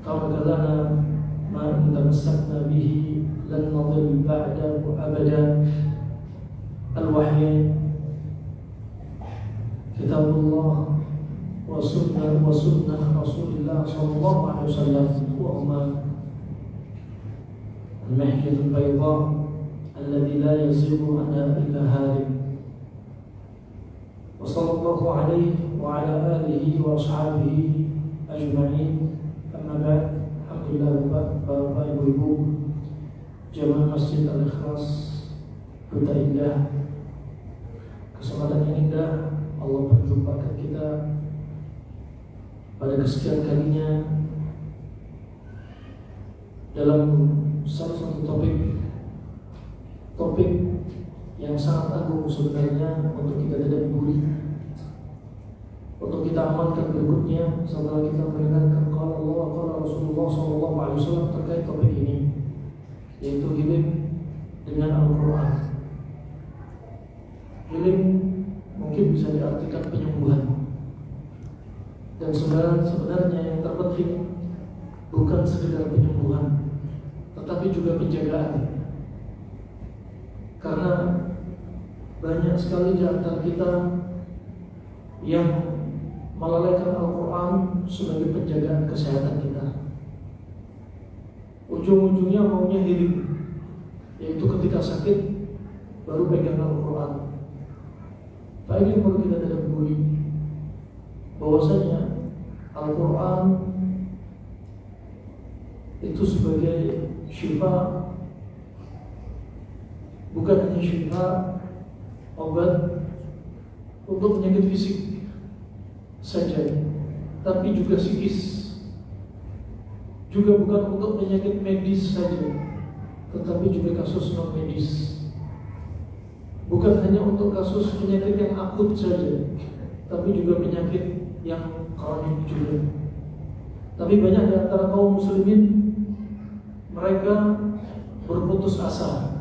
ترك لنا ما إن تمسكنا به لن نضل بعده أبدا. الوحي كتاب الله وسنة رسول الله صلى الله عليه وسلم وهما المحجة البيضاء الذي لا يزيغ عنها إلا هالك. وصلى الله عليه وعلى آله وأصحابه أجمعين. أما بعد, alhamdulillah Bapak Ibu jamaah Masjid Al-Ikhlas Duta Indah, kesempatan yang indah Allah perjumpakan kita pada kesekian kalinya dalam salah satu topik yang sangat agung sebenarnya untuk kita tadabburi, untuk kita amalkan berikutnya setelah kita mendengarkan qala Allah qala Rasulullah sallallahu alaihi wasallam terkait topik ini, yaitu hilim dengan Al-Qur'an. Hilim mungkin bisa diartikan penyembuhan. Dan sebenarnya yang terpenting bukan sekedar penyembuhan, tetapi juga penjagaan. Karena banyak sekali di antara kita yang melalaikan Al-Quran sebagai penjagaan kesehatan kita. Ujung-ujungnya maunya hidup, yaitu ketika sakit baru pegang Al-Quran. Ini perlu kita tadabburi bahwasanya Al-Quran itu sebagai syifa, bukan hanya syifa obat untuk penyakit fisik saja, tapi juga psikis. Juga bukan untuk penyakit medis saja, tetapi juga kasus non medis. Bukan hanya untuk kasus penyakit yang akut saja, tapi juga penyakit yang kronik juga. Tapi banyak di antara kaum muslimin, mereka berputus asa.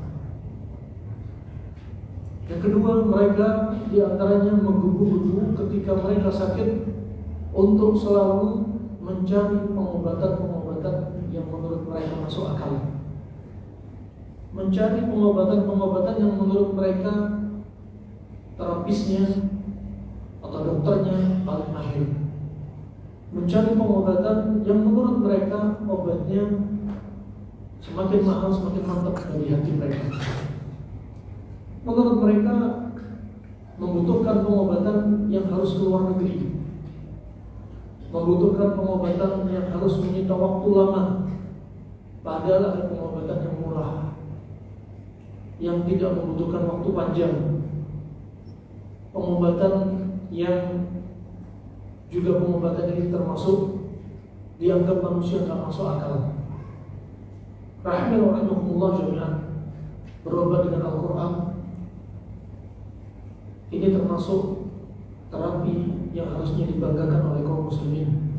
Yang kedua, mereka di antaranya menggebu-gebu ketika mereka sakit untuk selalu mencari pengobatan yang menurut mereka masuk akal. Mencari pengobatan yang menurut mereka terapisnya atau dokternya paling mahir. Mencari pengobatan yang menurut mereka obatnya semakin mahal, semakin mantap bagi hati mereka. Menurut mereka membutuhkan pengobatan yang harus keluar negeri, membutuhkan pengobatan yang harus menyita waktu lama. Padahal ada pengobatan yang murah, yang tidak membutuhkan waktu panjang, pengobatan yang juga pengobatan ini termasuk dianggap manusia tak masuk akal. Rahimahullah jami'an, berobat dengan Al-Quran ini termasuk terapi yang harusnya dibanggakan oleh kaum muslimin.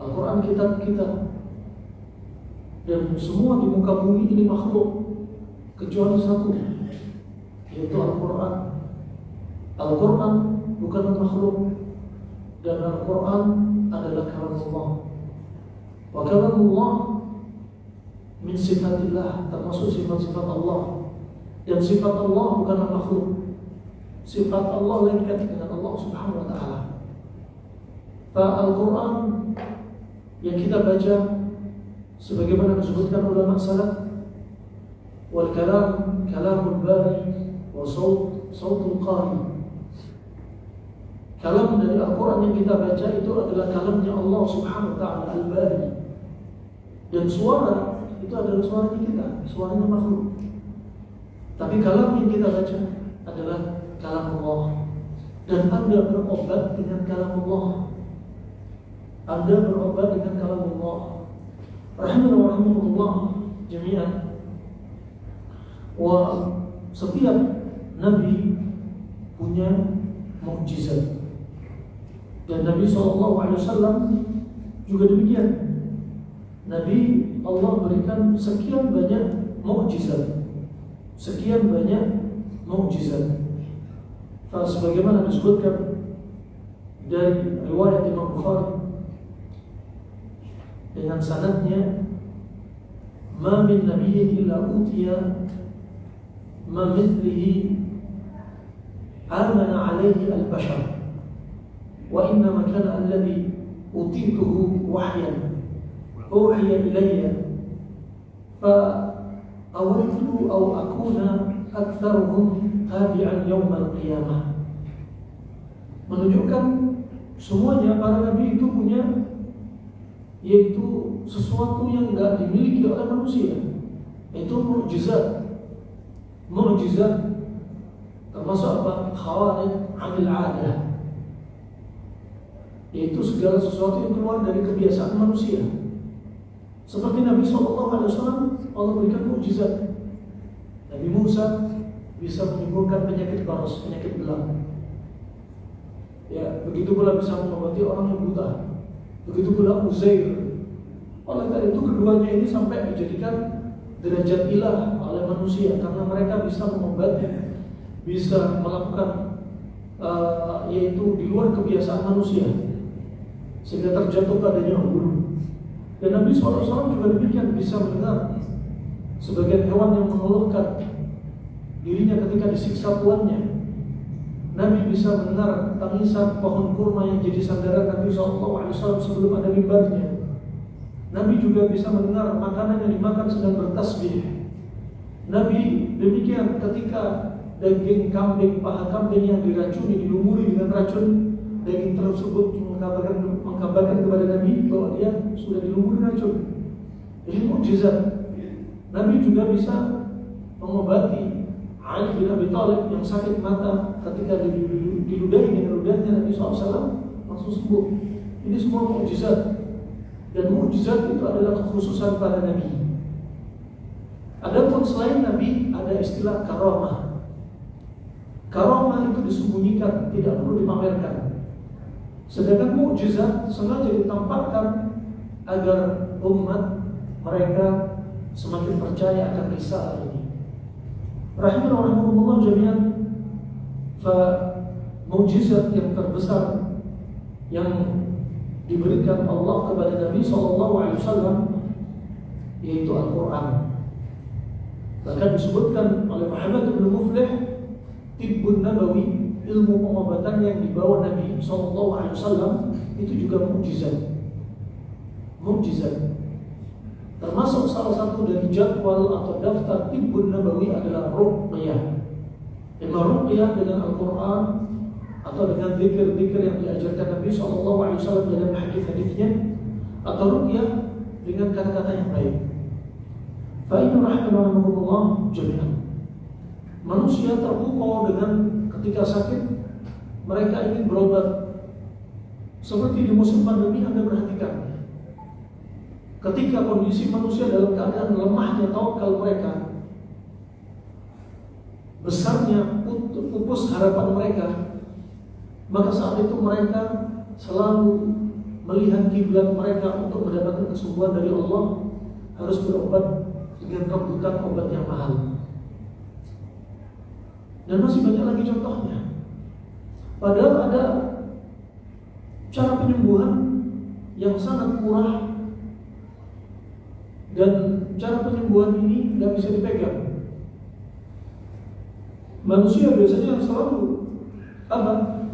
Al-Quran kitab kita, dan semua di muka bumi ini makhluk kecuali satu, yaitu Al-Quran. Al-Quran bukanlah makhluk, dan Al-Quran adalah kalamullah. Wa kalamullah min sifatillah, termasuk sifat-sifat Allah. Dan sifat Allah bukanlah makhluk. Sifat Allah lengkap dengan Allah subhanahu wa ta'ala. Al-Quran yang kita baca sebagaimana disebutkan ulama salaf, wal kalam kalamul bari wa sautul qari. Kalam dari Al-Quran yang kita baca itu adalah kalamnya Allah subhanahu wa ta'ala al-bari. Dan suara itu adalah suaranya kita, suaranya makhluk. Tapi kalam yang kita baca adalah kalam Allah. Dan Anda berobat dengan kalam Allah. Anda berobat dengan kalam Allah. Rahimahullah jami'an. Wa setiap nabi punya mukjizat. Dan Nabi SAW juga demikian. Nabi Allah berikan sekian banyak mukjizat, sekian banyak mukjizat. Sebagaimana disebutkan dari riwayat Imam Bukhari dengan sanadnya, ma min nabiyyin illa utiya ma mithlihi amana alaihi al-bashar wa inna ma kana alladhi utituhu wahyan uhiya ilayya fa awaitu aw akuna aktsaruhum tabi'an yawm al-qiyamah. Menunjukkan semuanya para nabi itu punya, yaitu sesuatu yang enggak dimiliki oleh manusia, yaitu mukjizat. Mukjizat termasuk apa? Khawarij 'anil 'adah, yaitu segala sesuatu yang keluar dari kebiasaan manusia. Seperti Nabi SAW, Allah berikan mukjizat. Nabi Musa bisa menyembuhkan penyakit baros, penyakit belang. Ya, begitu pula bisa mengobati orang yang buta. Begitu pula Uzair. Oleh karena itu keduanya ini sampai dijadikan derajat ilah oleh manusia, karena mereka bisa mengobati, bisa melakukan yaitu di luar kebiasaan manusia, sehingga terjatuh padanya ulu. Dan Nabi SAW juga demikian, bisa mendengar sebagian hewan yang mengeluhkan dirinya ketika disiksa tuannya. Nabi bisa mendengar tangisan pohon kurma yang jadi sandaran Nabi SAW sebelum ada mimbarnya. Nabi juga bisa mendengar makanan yang dimakan sedang bertasbih. Nabi demikian ketika daging kambing, paha kambing yang diracuni, dilumuri dengan racun, daging tersebut mengkabarkan kepada Nabi bahwa dia sudah dilumuri racun. Ini mukjizat. Nabi juga bisa mengobati Ali bin Abi Thalib yang sakit mata, ketika diludahi dengan ludahnya Nabi SAW langsung sembuh. Ini semua mukjizat. Dan mukjizat itu adalah kekhususan para Nabi. Adapun selain Nabi ada istilah karamah. Karamah itu disembunyikan, tidak perlu dipamerkan. Sedangkan mukjizat sengaja ditampakkan agar umat mereka semakin percaya akan risalah ini. Rahimahullah jami'an. Mukjizat yang terbesar yang diberikan Allah kepada Nabi SAW yaitu Al-Quran. Bahkan disebutkan oleh Muhammad bin Muflih, Tibbun Nabawi, ilmu pengobatan yang dibawa Nabi SAW itu juga mukjizat. Mukjizat. Termasuk salah satu dari jadwal atau daftar Tibbun Nabawi adalah ruqyah. Imma ruqyah dengan Al-Quran atau dengan zikir-zikir yang diajarkan Nabi SAW dalam hadis-hadisnya, atau ruqyah dengan kata-kata yang baik. Fa inna rahimahullah jami'an. Manusia terpukau dengan ketika sakit, mereka ingin berobat. Seperti di musim pandemi Anda perhatikan, ketika kondisi manusia dalam keadaan lemahnya tawakal mereka, besarnya pupus harapan mereka, maka saat itu mereka selalu melihat kiblat mereka untuk mendapatkan kesembuhan dari Allah, harus berobat dengan rebutan obat yang mahal. Dan masih banyak lagi contohnya. Padahal ada cara penyembuhan yang sangat murah, dan cara penyembuhan ini tidak bisa dipegang. Manusia biasanya selalu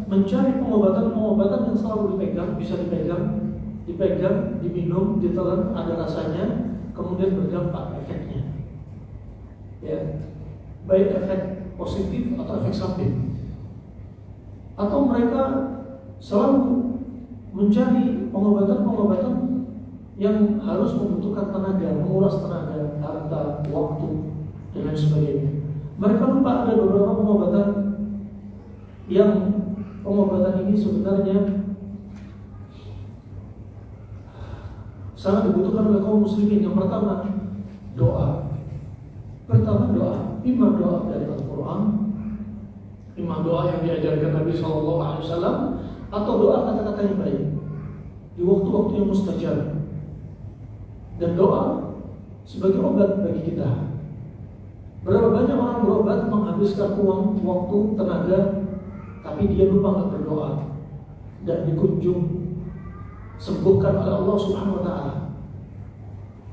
mencari pengobatan yang selalu dipegang, bisa dipegang, diminum, ditelan, ada rasanya, kemudian berdampak efeknya. Ya, baik efek positif atau efek samping. Atau mereka selalu mencari pengobatan yang harus membutuhkan tenaga, menguras tenaga, harta, waktu, dan lain sebagainya. Mereka lupa ada beberapa pengobatan ini sebenarnya sangat dibutuhkan oleh kaum muslimin. Yang pertama, doa. Imam doa dari Al-Quran, imam doa yang diajarkan Nabi SAW, atau doa kata-kata yang baik di waktu-waktu yang mustajab. Dan doa sebagai obat bagi kita. Berapa banyak orang berobat menghabiskan uang, waktu, tenaga, tapi dia lupa nggak berdoa dan dikunjung sembuhkan oleh Allah Subhanahu Wa Taala.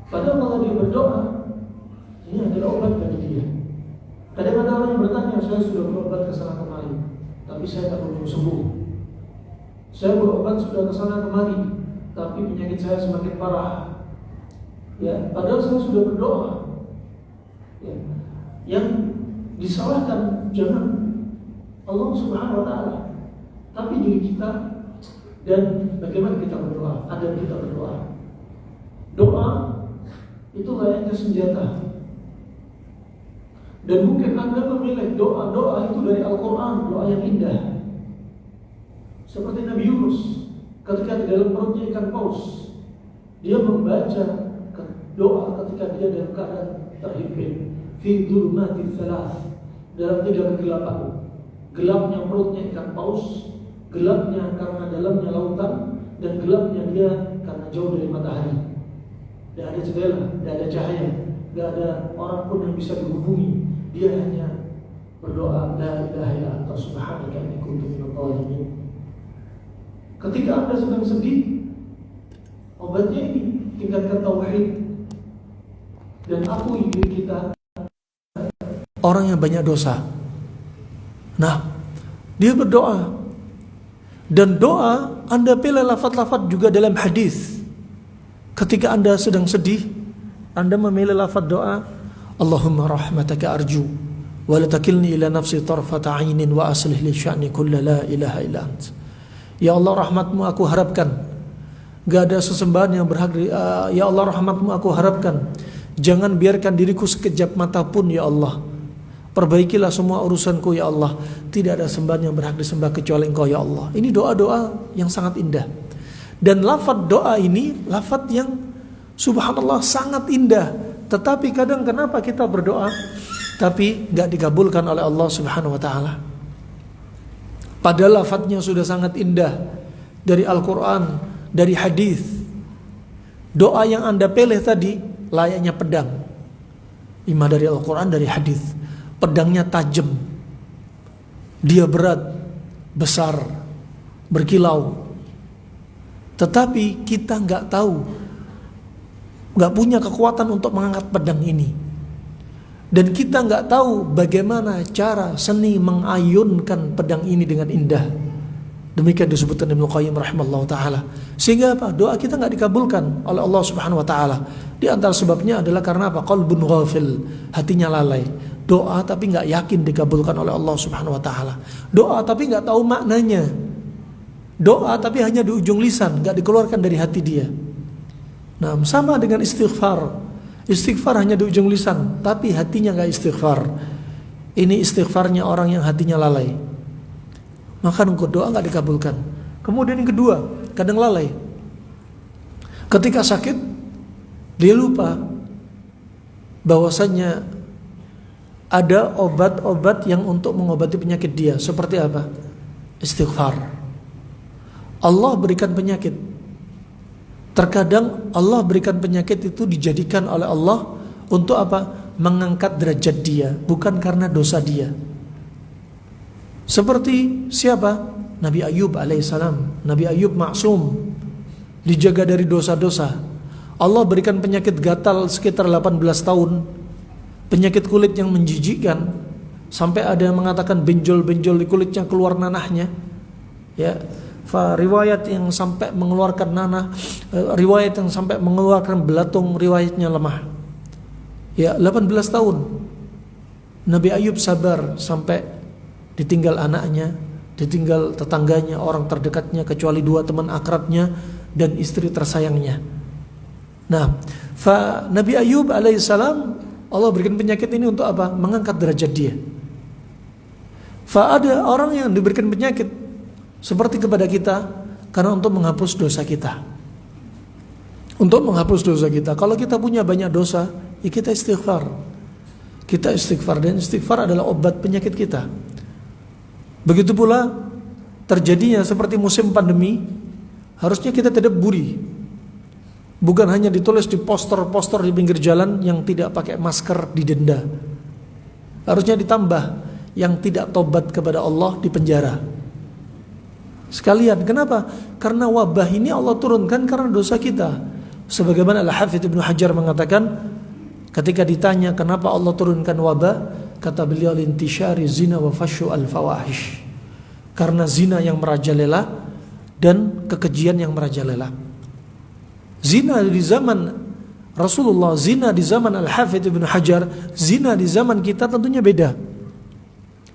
Padahal kalau dia berdoa, ini adalah obat bagi dia. Kadang ada orang yang bertanya, saya sudah berobat ke sana kemari, tapi saya tak belum sembuh. Saya berobat sudah ke sana kemari, tapi penyakit saya semakin parah. Ya, padahal saya sudah berdoa. Ya. Yang disalahkan jangan Allah Subhanahu wa taala, tapi diri kita dan bagaimana kita berdoa, adab kita berdoa. Doa itu layaknya senjata. Dan mungkin Anda memilih doa-doa itu dari Al-Quran, doa yang indah. Seperti Nabi Yunus ketika di dalam perutnya ikan paus, dia membaca doa ketika dia dalam keadaan terhimpit. Fi dhulumati thalath, dalam 3 kegelapan. Gelapnya perutnya ikan paus, gelapnya karena dalamnya lautan, dan gelapnya dia karena jauh dari matahari. Tidak ada jendela, tidak ada cahaya, tidak ada orang pun yang bisa dihubungi. Dia hanya berdoa, la ilaha illa anta subhanaka inni kuntu minadh dhalimin. Ketika Anda sedang sedih, obatnya ini, tingkatkan tauhid dan akui diri kita orang yang banyak dosa. Nah, dia berdoa, dan doa Anda pilih lafaz-lafaz juga dalam hadis. Ketika Anda sedang sedih, Anda memilih lafaz doa, Allahumma rahmataka arju wa la takilni ila nafsi tarfata 'ainin wa aslih li sya'ni kulla la ilaha illa ant. Ya Allah, rahmatmu aku harapkan, gak ada sesembahan yang berhak ya Allah, rahmatmu aku harapkan, jangan biarkan diriku sekejap mata pun ya Allah. Perbaikilah semua urusanku ya Allah. Tidak ada sembahan yang berhak disembah kecuali Engkau ya Allah. Ini doa-doa yang sangat indah. Dan lafaz doa ini lafaz yang subhanallah sangat indah. Tetapi kadang kenapa kita berdoa tapi gak dikabulkan oleh Allah Subhanahu wa ta'ala? Padahal lafaznya sudah sangat indah, dari Al-Quran, dari hadis. Doa yang Anda pilih tadi layaknya pedang, imam dari Al-Quran, dari hadis. Pedangnya tajam, dia berat, besar, berkilau. Tetapi kita nggak tahu, nggak punya kekuatan untuk mengangkat pedang ini. Dan kita nggak tahu bagaimana cara seni mengayunkan pedang ini dengan indah. Demikian disebutkan Ibnu Qayyim rahimahullah ta'ala. Sehingga apa? Doa kita nggak dikabulkan oleh Allah Subhanahu wa ta'ala. Di antara sebabnya adalah karena apa? Qalbun ghafil, hatinya lalai. Doa tapi nggak yakin dikabulkan oleh Allah Subhanahu wa ta'ala. Doa tapi nggak tahu maknanya. Doa tapi hanya di ujung lisan, nggak dikeluarkan dari hati dia. Nah, sama dengan istighfar. Istighfar hanya di ujung lisan, tapi hatinya nggak istighfar. Ini istighfarnya orang yang hatinya lalai. Maka doa nggak dikabulkan. Kemudian yang kedua, kadang lalai. Ketika sakit, dia lupa bahwasannya ada obat-obat yang untuk mengobati penyakit dia. Seperti apa? Istighfar. Allah berikan penyakit. Terkadang Allah berikan penyakit itu dijadikan oleh Allah untuk apa? Mengangkat derajat dia, bukan karena dosa dia. Seperti siapa? Nabi Ayub alaihissalam. Nabi Ayub maksum, dijaga dari dosa-dosa. Allah berikan penyakit gatal sekitar 18 tahun. Penyakit kulit yang menjijikkan, sampai ada yang mengatakan benjol-benjol di kulitnya keluar nanahnya. Ya, riwayat yang sampai mengeluarkan nanah, riwayat yang sampai mengeluarkan belatung, riwayatnya lemah. Ya, 18 tahun. Nabi Ayub sabar sampai ditinggal anaknya, ditinggal tetangganya, orang terdekatnya, kecuali 2 teman akrabnya dan istri tersayangnya. Nah, Nabi Ayub alaihissalam, Allah berikan penyakit ini untuk apa? Mengangkat derajat dia. Ada orang yang diberikan penyakit seperti kepada kita karena untuk menghapus dosa kita. Untuk menghapus dosa kita. Kalau kita punya banyak dosa, ya kita istighfar. Kita istighfar, dan istighfar adalah obat penyakit kita. Begitu pula terjadinya seperti musim pandemi, harusnya kita tidak buri. Bukan hanya ditulis di poster-poster di pinggir jalan, yang tidak pakai masker didenda. Harusnya ditambah, yang tidak tobat kepada Allah di penjara. Sekalian, kenapa? Karena wabah ini Allah turunkan karena dosa kita. Sebagaimana Al-Hafidz Ibnu Hajar mengatakan, ketika ditanya kenapa Allah turunkan wabah, kata beliau, lintishari zina wa fashu al-fawahish. Karena zina yang merajalela dan kekejian yang merajalela. Zina di zaman Rasulullah, zina di zaman Al-Hafidz Ibnu Hajar, zina di zaman kita tentunya beda.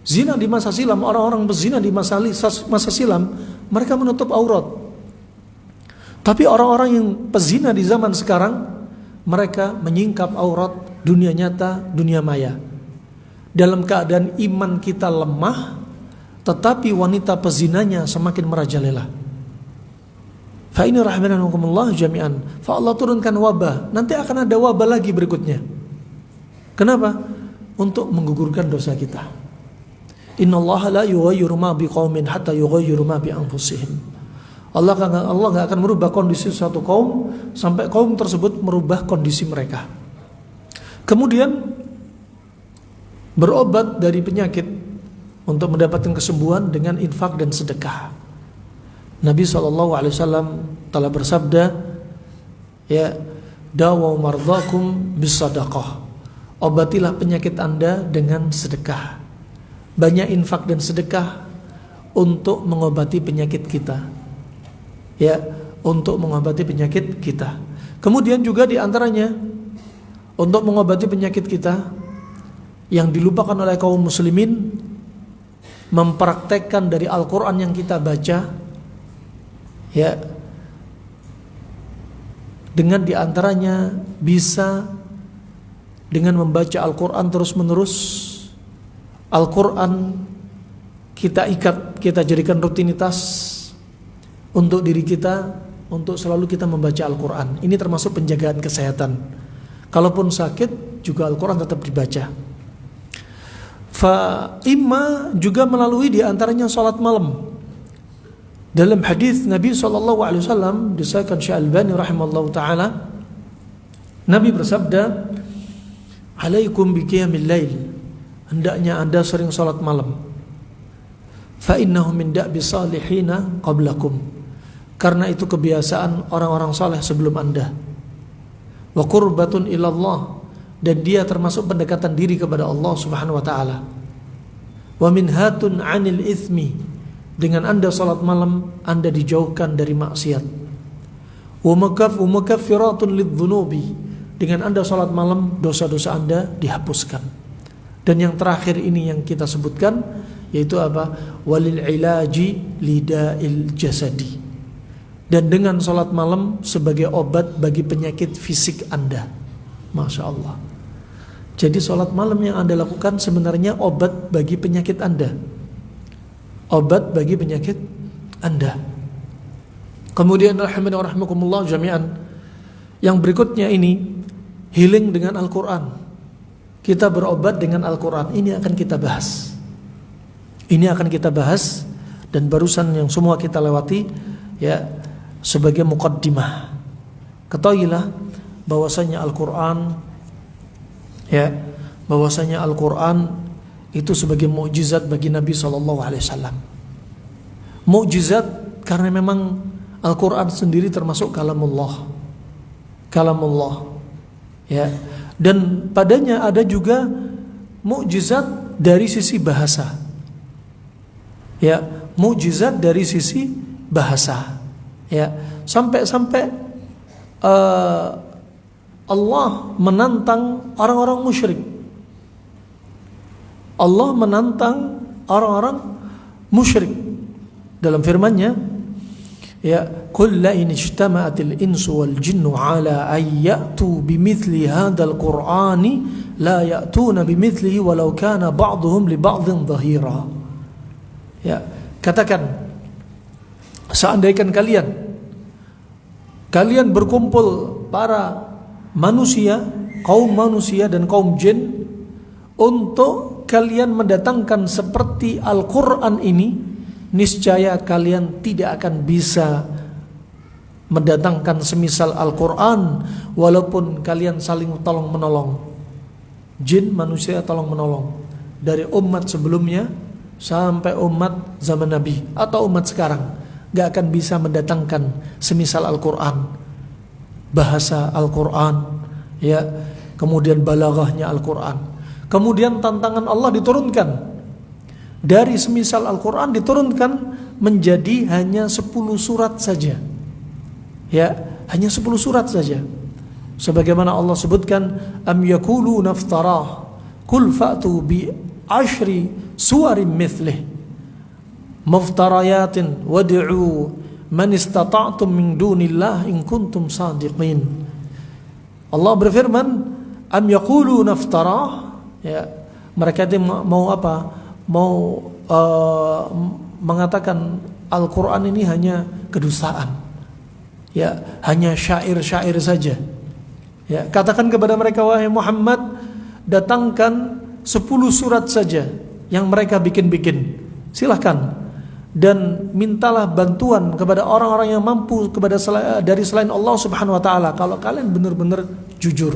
Zina di masa silam, orang-orang berzina di masa silam, mereka menutup aurat. Tapi orang-orang yang pezina di zaman sekarang, mereka menyingkap aurat dunia nyata, dunia maya. Dalam keadaan iman kita lemah, tetapi wanita pezinanya semakin merajalela. Fa ini rahimanakumullah jami'an. Fa Allah turunkan wabah. Nanti akan ada wabah lagi berikutnya. Kenapa? Untuk menggugurkan dosa kita. Innallaha la yughayyiru ma biqaumin hatta yughayyiru ma bi anfusihim. Allah nggak akan merubah kondisi suatu kaum sampai kaum tersebut merubah kondisi mereka. Kemudian berobat dari penyakit untuk mendapatkan kesembuhan dengan infak dan sedekah. Nabi SAW telah bersabda, ya, dawaw mardhakum bisadaqah. Obatilah penyakit Anda dengan sedekah. Banyak infak dan sedekah untuk mengobati penyakit kita. Ya, untuk mengobati penyakit kita. Kemudian juga diantaranya untuk mengobati penyakit kita yang dilupakan oleh kaum muslimin, mempraktekkan dari Al-Quran yang kita baca, ya, dengan diantaranya bisa dengan membaca Al-Quran terus menerus. Al-Quran kita ikat, kita jadikan rutinitas untuk diri kita, untuk selalu kita membaca Al-Quran. Ini termasuk penjagaan kesehatan. Kalaupun sakit, juga Al-Quran tetap dibaca. Imma juga melalui diantaranya salat malam. Dalam hadis Nabi SAW disahkan Syekh Albani rahimallahu ta'ala, Nabi bersabda, alaikum biqiyamil lail. Hendaknya Anda sering salat malam. Fa innahu min da'bi salihina qablakum. Karena itu kebiasaan orang-orang saleh sebelum Anda. Wa qurbatun ilallah, dan dia termasuk pendekatan diri kepada Allah Subhanahu wa taala. Wa minhatun 'anil itsmi, dengan Anda salat malam Anda dijauhkan dari maksiat. Wa mukaffiratun lidzunubi, dengan Anda salat malam dosa-dosa Anda dihapuskan. Dan yang terakhir ini yang kita sebutkan, yaitu apa? Walil ilaji lida'il jasadi. Dan dengan salat malam sebagai obat bagi penyakit fisik Anda. Masya Allah. Jadi salat malam yang Anda lakukan sebenarnya obat bagi penyakit Anda. Obat bagi penyakit Anda. Kemudian rahimakumullah jami'an, yang berikutnya ini healing dengan Al-Quran. Kita berobat dengan Al-Quran. Ini akan kita bahas. Ini akan kita bahas. Dan barusan yang semua kita lewati, ya, sebagai muqaddimah. Ketahuilah bahwasanya Al-Quran, ya, bahwasanya Al-Quran itu sebagai mukjizat bagi Nabi SAW. Mukjizat karena memang Al-Quran sendiri termasuk kalamullah. Kalamullah, ya. Dan padanya ada juga mukjizat dari sisi bahasa. Ya, mukjizat dari sisi bahasa. Ya, sampai-sampai Allah menantang orang-orang musyrik. Allah menantang orang-orang musyrik dalam firman-Nya, ya, qul la in ijtama'atil insu wal jinnu ala ay ya'tu bimithli hadzal qur'ani la ya'tuna bimithlihi walau kana ba'dhum li ba'dhin dhahira. Ya, katakan, seandainya kalian berkumpul para manusia, kaum manusia dan kaum jin, untuk kalian mendatangkan seperti Al-Quran ini, niscaya kalian tidak akan bisa mendatangkan semisal Al-Quran, walaupun kalian saling tolong menolong. Jin manusia tolong menolong, dari umat sebelumnya sampai umat zaman Nabi atau umat sekarang, gak akan bisa mendatangkan semisal Al-Quran. bahasa Al-Quran, ya, kemudian balaghahnya Al-Quran. Kemudian tantangan Allah diturunkan dari semisal Al-Quran diturunkan menjadi hanya 10 surat saja, ya, hanya 10 surat saja. Sebagaimana Allah sebutkan, am yaquluna iftarah qul fa'tu bi ashri suwarin mithlih muftarayatin wad'u man istata'tum min dunillah in kuntum sadiqin. Allah berfirman, am yaquluna iftarah, ya, mereka itu mau apa? Mau mengatakan Al-Quran ini hanya kedustaan, ya, hanya syair-syair saja. Ya, katakan kepada mereka, wahai Muhammad, datangkan 10 surat saja yang mereka bikin-bikin. Silahkan. Dan mintalah bantuan kepada orang-orang yang mampu dari selain Allah Subhanahu wa taala kalau kalian benar-benar jujur.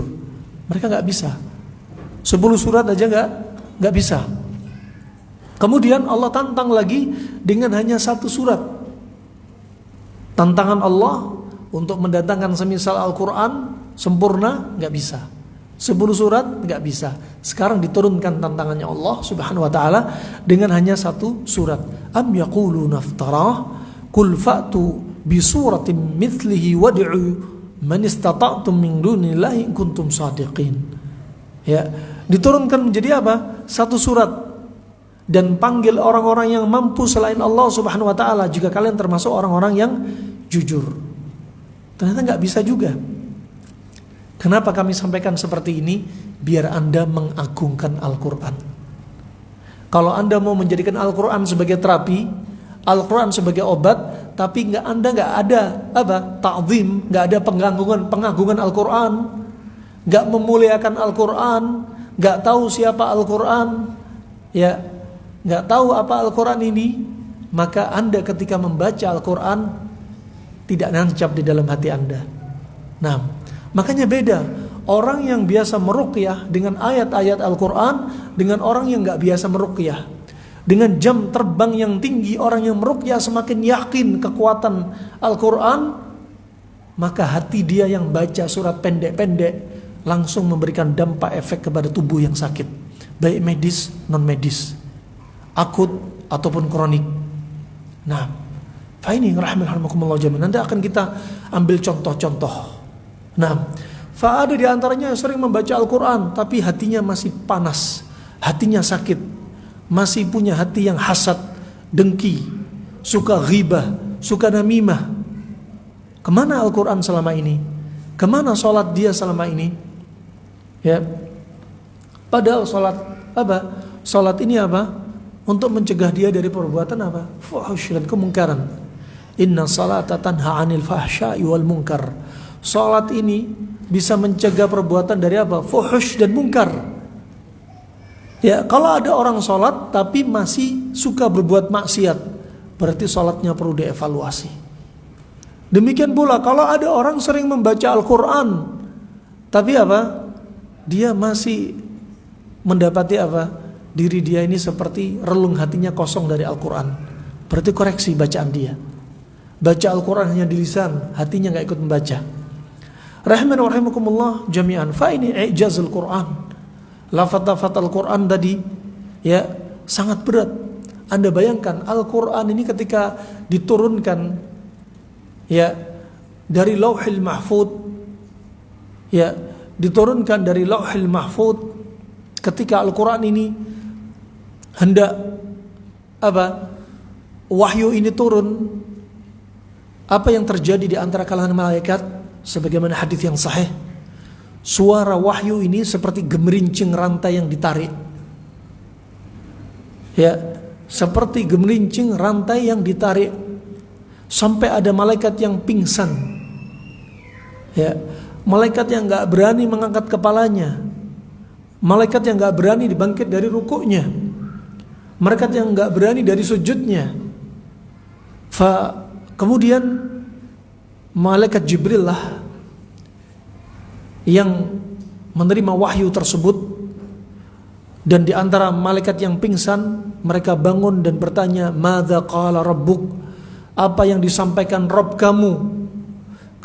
Mereka enggak bisa. 10 surat aja enggak bisa. Kemudian Allah tantang lagi dengan hanya 1 surat. Tantangan Allah untuk mendatangkan semisal Al-Quran sempurna enggak bisa. 10 surat enggak bisa. Sekarang diturunkan tantangannya Allah Subhanahu wa taala dengan hanya 1 surat. Am yaquluna iftarah qul fa'tu bi suratin mithlihi wad'u man istata'tum min dunillahi in kuntum shadiqin. Ya, diturunkan menjadi apa? 1 surat. Dan panggil orang-orang yang mampu selain Allah Subhanahu wa taala jika kalian termasuk orang-orang yang jujur. Ternyata enggak bisa juga. Kenapa kami sampaikan seperti ini? Biar Anda mengagungkan Al-Quran. Kalau Anda mau menjadikan Al-Quran sebagai terapi, Al-Quran sebagai obat, tapi Anda nggak ada ta'zim, nggak ada pengagungan Al-Quran, nggak memuliakan Al-Quran, nggak tahu siapa Al-Quran, ya, nggak tahu apa Al-Quran ini, maka Anda ketika membaca Al-Quran tidak nancap di dalam hati Anda. Nah, makanya beda orang yang biasa meruqyah dengan ayat-ayat Al-Quran dengan orang yang gak biasa meruqyah. Dengan jam terbang yang tinggi, orang yang meruqyah semakin yakin kekuatan Al-Quran, maka hati dia yang baca surat pendek-pendek langsung memberikan dampak efek kepada tubuh yang sakit, baik medis, non-medis, akut ataupun kronik. Nah, ini rahimahumullah jami'an. Nanti akan kita ambil contoh-contoh. Nah, ada di antaranya yang sering membaca Al-Quran tapi hatinya masih panas, hatinya sakit, masih punya hati yang hasad, dengki, suka ghibah, suka namimah. Kemana Al-Quran selama ini? Kemana sholat dia selama ini? Ya, padahal sholat apa? Sholat ini apa? Untuk mencegah dia dari perbuatan apa? Fuhush dan kemungkaran. Inna salata tanha 'anil fahsya'i wal munkar. Salat ini bisa mencegah perbuatan dari apa? Fuhush dan mungkar. Ya, kalau ada orang salat tapi masih suka berbuat maksiat, berarti salatnya perlu dievaluasi. Demikian pula kalau ada orang sering membaca Al-Quran tapi apa? Dia masih mendapati apa? Diri dia ini seperti relung, hatinya kosong dari Al-Quran. Berarti koreksi bacaan dia. Baca Al-Quran hanya di lisan, hatinya gak ikut membaca. Rahman wa rahimakumullah jami'an. Fa ini i'jazul Quran. Lafaz-lafaz Al-Quran tadi ya sangat berat. Anda bayangkan Al-Quran ini ketika diturunkan ya dari Lauhil Mahfuz, ya diturunkan dari Lauhil Mahfuz, ketika Al-Quran ini hendak wahyu ini turun, apa yang terjadi di antara kalangan malaikat? Sebagaimana hadis yang sahih, suara wahyu ini seperti gemerincing rantai yang ditarik. Ya, seperti gemerincing rantai yang ditarik sampai ada malaikat yang pingsan. Ya, malaikat yang enggak berani mengangkat kepalanya. Malaikat yang enggak berani dibangkit dari rukuknya. Malaikat yang enggak berani dari sujudnya. Kemudian malaikat Jibril lah yang menerima wahyu tersebut, dan di antara malaikat yang pingsan mereka bangun dan bertanya, "Madza qala rabbuk?" Apa yang disampaikan Rabb kamu?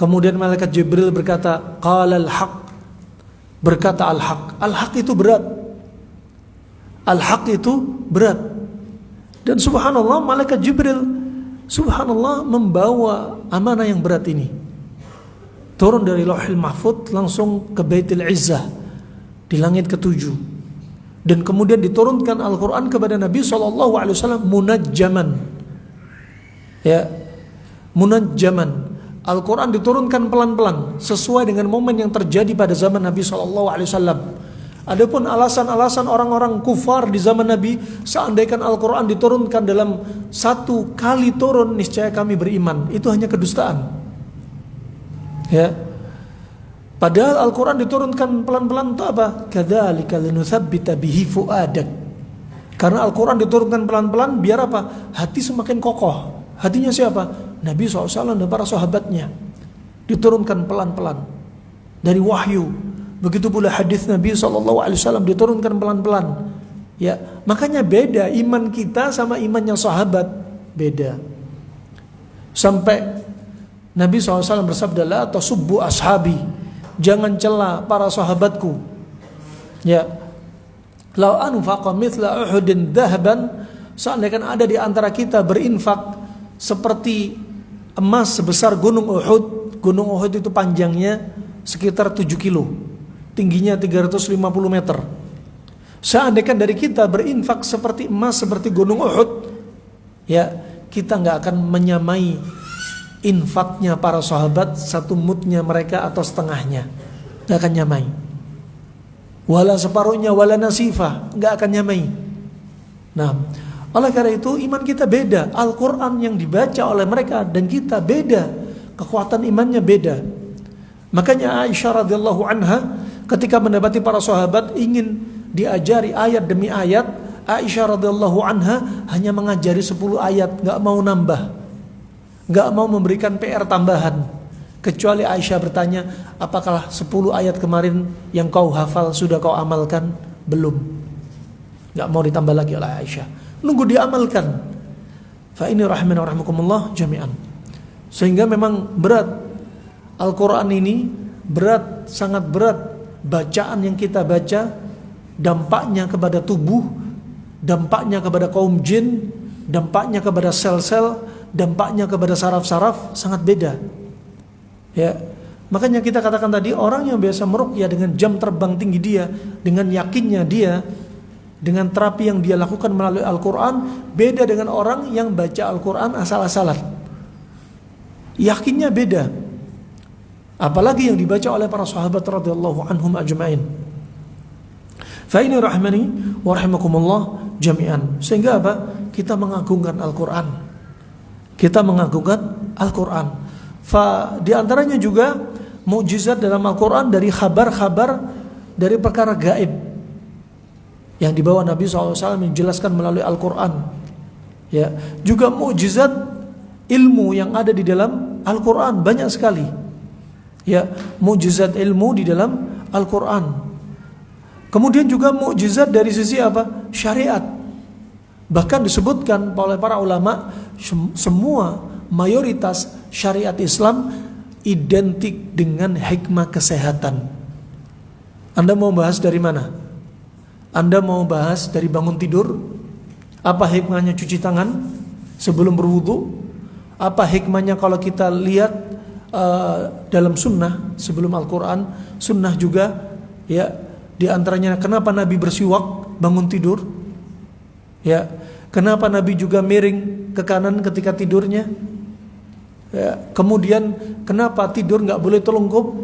Kemudian malaikat Jibril berkata, qala al-haq, berkata al-haq. Al-haq itu berat. Al-haq itu berat. Dan subhanallah, malaikat Jibril subhanallah membawa amanah yang berat ini. Turun dari Lauhul Mahfuz langsung ke Baitul Izzah di langit ke-7. Dan kemudian diturunkan Al-Qur'an kepada Nabi SAW munajjaman. Ya, munajjaman. Al-Quran diturunkan pelan-pelan sesuai dengan momen yang terjadi pada zaman Nabi SAW. Adapun alasan-alasan orang-orang kufar di zaman Nabi, seandainya Al-Quran diturunkan dalam satu kali turun, niscaya kami beriman, itu hanya kedustaan. Ya, padahal Al-Quran diturunkan pelan-pelan untuk apa? Kadzalika linutsabbita bihi fuadak. Karena Al-Quran diturunkan pelan-pelan biar apa? Hati semakin kokoh. Hatinya siapa? Nabi SAW dan para sahabatnya. Diturunkan pelan-pelan dari wahyu. Begitu pula hadis Nabi SAW diturunkan pelan-pelan. Ya, makanya beda iman kita sama imannya sahabat, beda. Sampai Nabi SAW bersabda, la tasubbu ashabi, jangan cela para sahabatku. Ya, lau anfaqa mithla Uhudin dhahaban, seandainya ada di antara kita berinfak seperti emas sebesar gunung Uhud. Gunung Uhud itu panjangnya sekitar 7 kilo, tingginya 350 meter. Seandainya dari kita berinfak seperti emas seperti gunung Uhud, ya, kita gak akan menyamai infaknya para sahabat, satu mudnya mereka atau setengahnya, gak akan nyamai. Wala separuhnya, wala nasifah, gak akan nyamai. Nah, oleh karena itu iman kita beda. Al-Quran yang dibaca oleh mereka dan kita beda, kekuatan imannya beda. Makanya Aisyah radhiyallahu anha ketika mendapati para sahabat ingin diajari ayat demi ayat, Aisyah radhiyallahu anha hanya mengajari 10 ayat, gak mau nambah, gak mau memberikan PR tambahan. Kecuali Aisyah bertanya, apakah 10 ayat kemarin yang kau hafal sudah kau amalkan? Belum. Gak mau ditambah lagi oleh Aisyah, nunggu diamalkan. Fa ini rahimana rahimakumullah jami'an. Sehingga memang berat Al-Quran ini, berat, sangat berat. Bacaan yang kita baca, dampaknya kepada tubuh, dampaknya kepada kaum jin, dampaknya kepada sel-sel, dampaknya kepada saraf-saraf sangat beda. Ya, makanya kita katakan tadi, orang yang biasa meruqyah dengan jam terbang tinggi dia, dengan yakinnya dia, dengan terapi yang dia lakukan melalui Al-Quran, beda dengan orang yang baca Al-Quran asal-asalan. Yakinnya beda. Apalagi yang dibaca oleh para sahabat radhiyallahu anhum ajma'in. Fa ini rahmani wa rahimakumullah jami'an. Sehingga apa? Kita mengagungkan Al-Quran. Kita mengagungkan Al-Quran. Fa di antaranya juga mukjizat dalam Al-Quran dari kabar-kabar dari perkara gaib yang dibawa Nabi SAW menjelaskan melalui Al-Quran. Ya, juga mukjizat ilmu yang ada di dalam Al-Quran banyak sekali. Ya, mukjizat ilmu di dalam Al-Quran. Kemudian juga mukjizat dari sisi apa? Syariat. Bahkan disebutkan oleh para ulama, semua mayoritas syariat Islam identik dengan hikmah kesehatan. Anda mau bahas dari mana? Anda mau bahas dari bangun tidur? Apa hikmahnya cuci tangan sebelum berwudu? Apa hikmahnya kalau kita lihat dalam sunnah sebelum Al-Quran? Sunnah juga, ya, di antaranya kenapa Nabi bersiwak bangun tidur? Ya, kenapa Nabi juga miring ke kanan ketika tidurnya? Ya, kemudian kenapa tidur nggak boleh telungkup?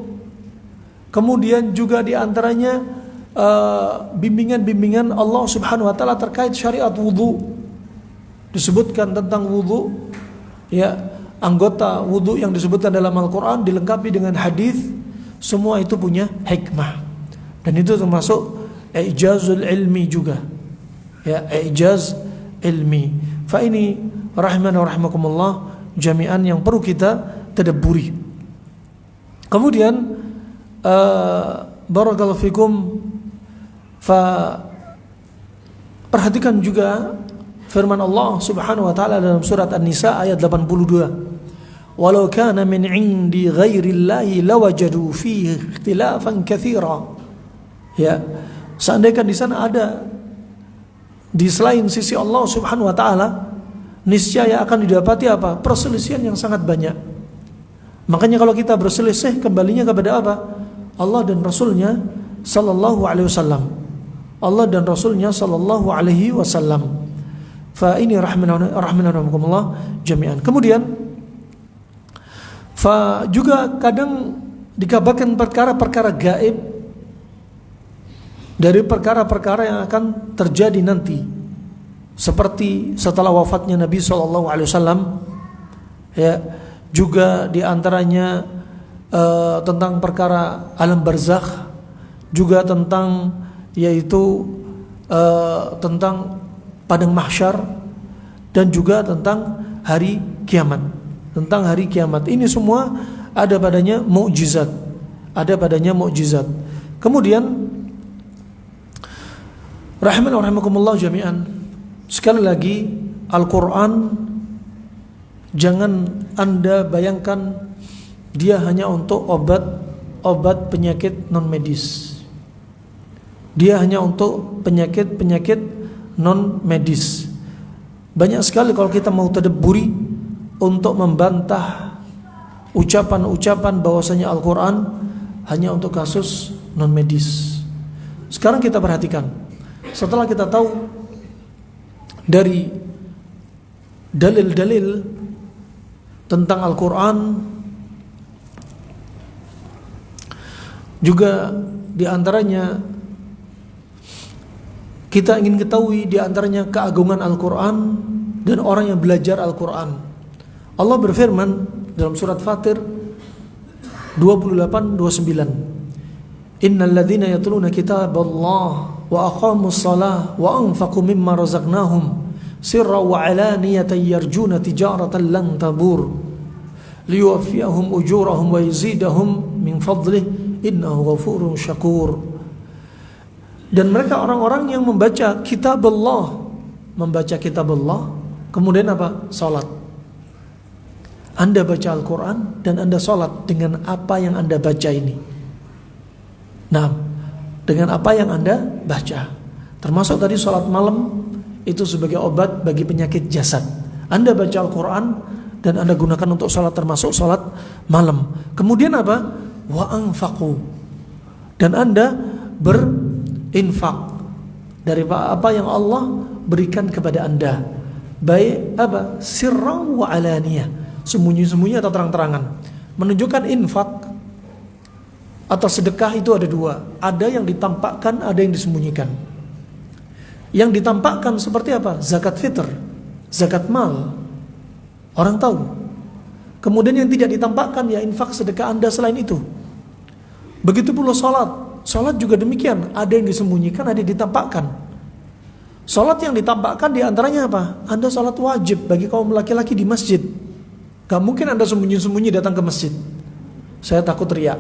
Kemudian juga di antaranya bimbingan-bimbingan Allah Subhanahu wa taala terkait syariat wudu. Disebutkan tentang wudu, ya, anggota wudu yang disebutkan dalam Al-Quran dilengkapi dengan hadis. Semua itu punya hikmah, dan itu termasuk ijazul ilmi juga, ya, ijaz ilmi. Fa ini rahimana wa rahimakumullah jami'an yang perlu kita tadabburi. Kemudian barakallahu fikum, perhatikan juga firman Allah Subhanahu wa taala dalam surat An-Nisa ayat 82. walau kana min 'indi ghairillahi lawajadu fihi ikhtilafan katsira. Ya, seandainya di sana ada di selain sisi Allah Subhanahu wa taala, niscaya akan didapati apa? Perselisihan yang sangat banyak. Makanya kalau kita berselisih, kembalinya kepada apa? Allah dan Rasulnya sallallahu alaihi wasallam. Allah dan Rasulnya sallallahu alaihi wasallam. Fa ini rahmanahumullah jami'an. Kemudian juga kadang dikabarkan perkara-perkara gaib dari perkara-perkara yang akan terjadi nanti, seperti setelah wafatnya Nabi SAW. Ya, juga diantaranya tentang perkara alam barzakh, juga tentang yaitu tentang padang mahsyar, dan juga tentang hari kiamat. Tentang hari kiamat ini semua ada padanya mukjizat, Kemudian rahimakumullah jami'an, sekali lagi Al-Quran jangan Anda bayangkan dia hanya untuk obat penyakit non medis. Dia hanya untuk penyakit non medis. Banyak sekali kalau kita mau tadabburi untuk membantah ucapan-ucapan bahwasanya Al-Quran hanya untuk kasus non medis. Sekarang kita perhatikan, setelah kita tahu dari dalil-dalil tentang Al-Quran, juga diantaranya kita ingin ketahui diantaranya keagungan Al-Quran dan orang yang belajar Al-Quran. Allah berfirman dalam surat Fatir 28-29, Innal ladzina yatluna kitaballah wa aqamus salah wa anfaqu mimma razaqnahum sirra wa alaniyatan yarjuna tijaratan lan tabur liyuwaffiyahum ujurahum wa yazidahum min fadlih innahu ghafurun syakur. Dan mereka orang-orang yang membaca kitab Allah, kemudian apa? Salat. Anda baca Al-Quran dan Anda salat dengan apa yang Anda baca ini. Nah, dengan apa yang Anda baca, termasuk tadi salat malam itu sebagai obat bagi penyakit jasad. Anda baca Al-Quran dan Anda gunakan untuk salat, termasuk salat malam. Kemudian apa? Wa anfaqu, dan Anda berinfak dari apa yang Allah berikan kepada Anda, baik apa? Sirran wa alaniyah, sembunyi-sembunyi atau terang-terangan. Menunjukkan infak atau sedekah itu ada dua, ada yang ditampakkan, ada yang disembunyikan. Yang ditampakkan seperti apa? Zakat fitr, zakat mal, orang tahu. Kemudian yang tidak ditampakkan ya infak sedekah Anda selain itu. Begitu pula salat juga demikian, ada yang disembunyikan, ada yang ditampakkan. Salat yang ditampakkan diantaranya apa? Anda salat wajib bagi kaum laki-laki di masjid. Gak mungkin Anda sembunyi-sembunyi datang ke masjid, saya takut riya.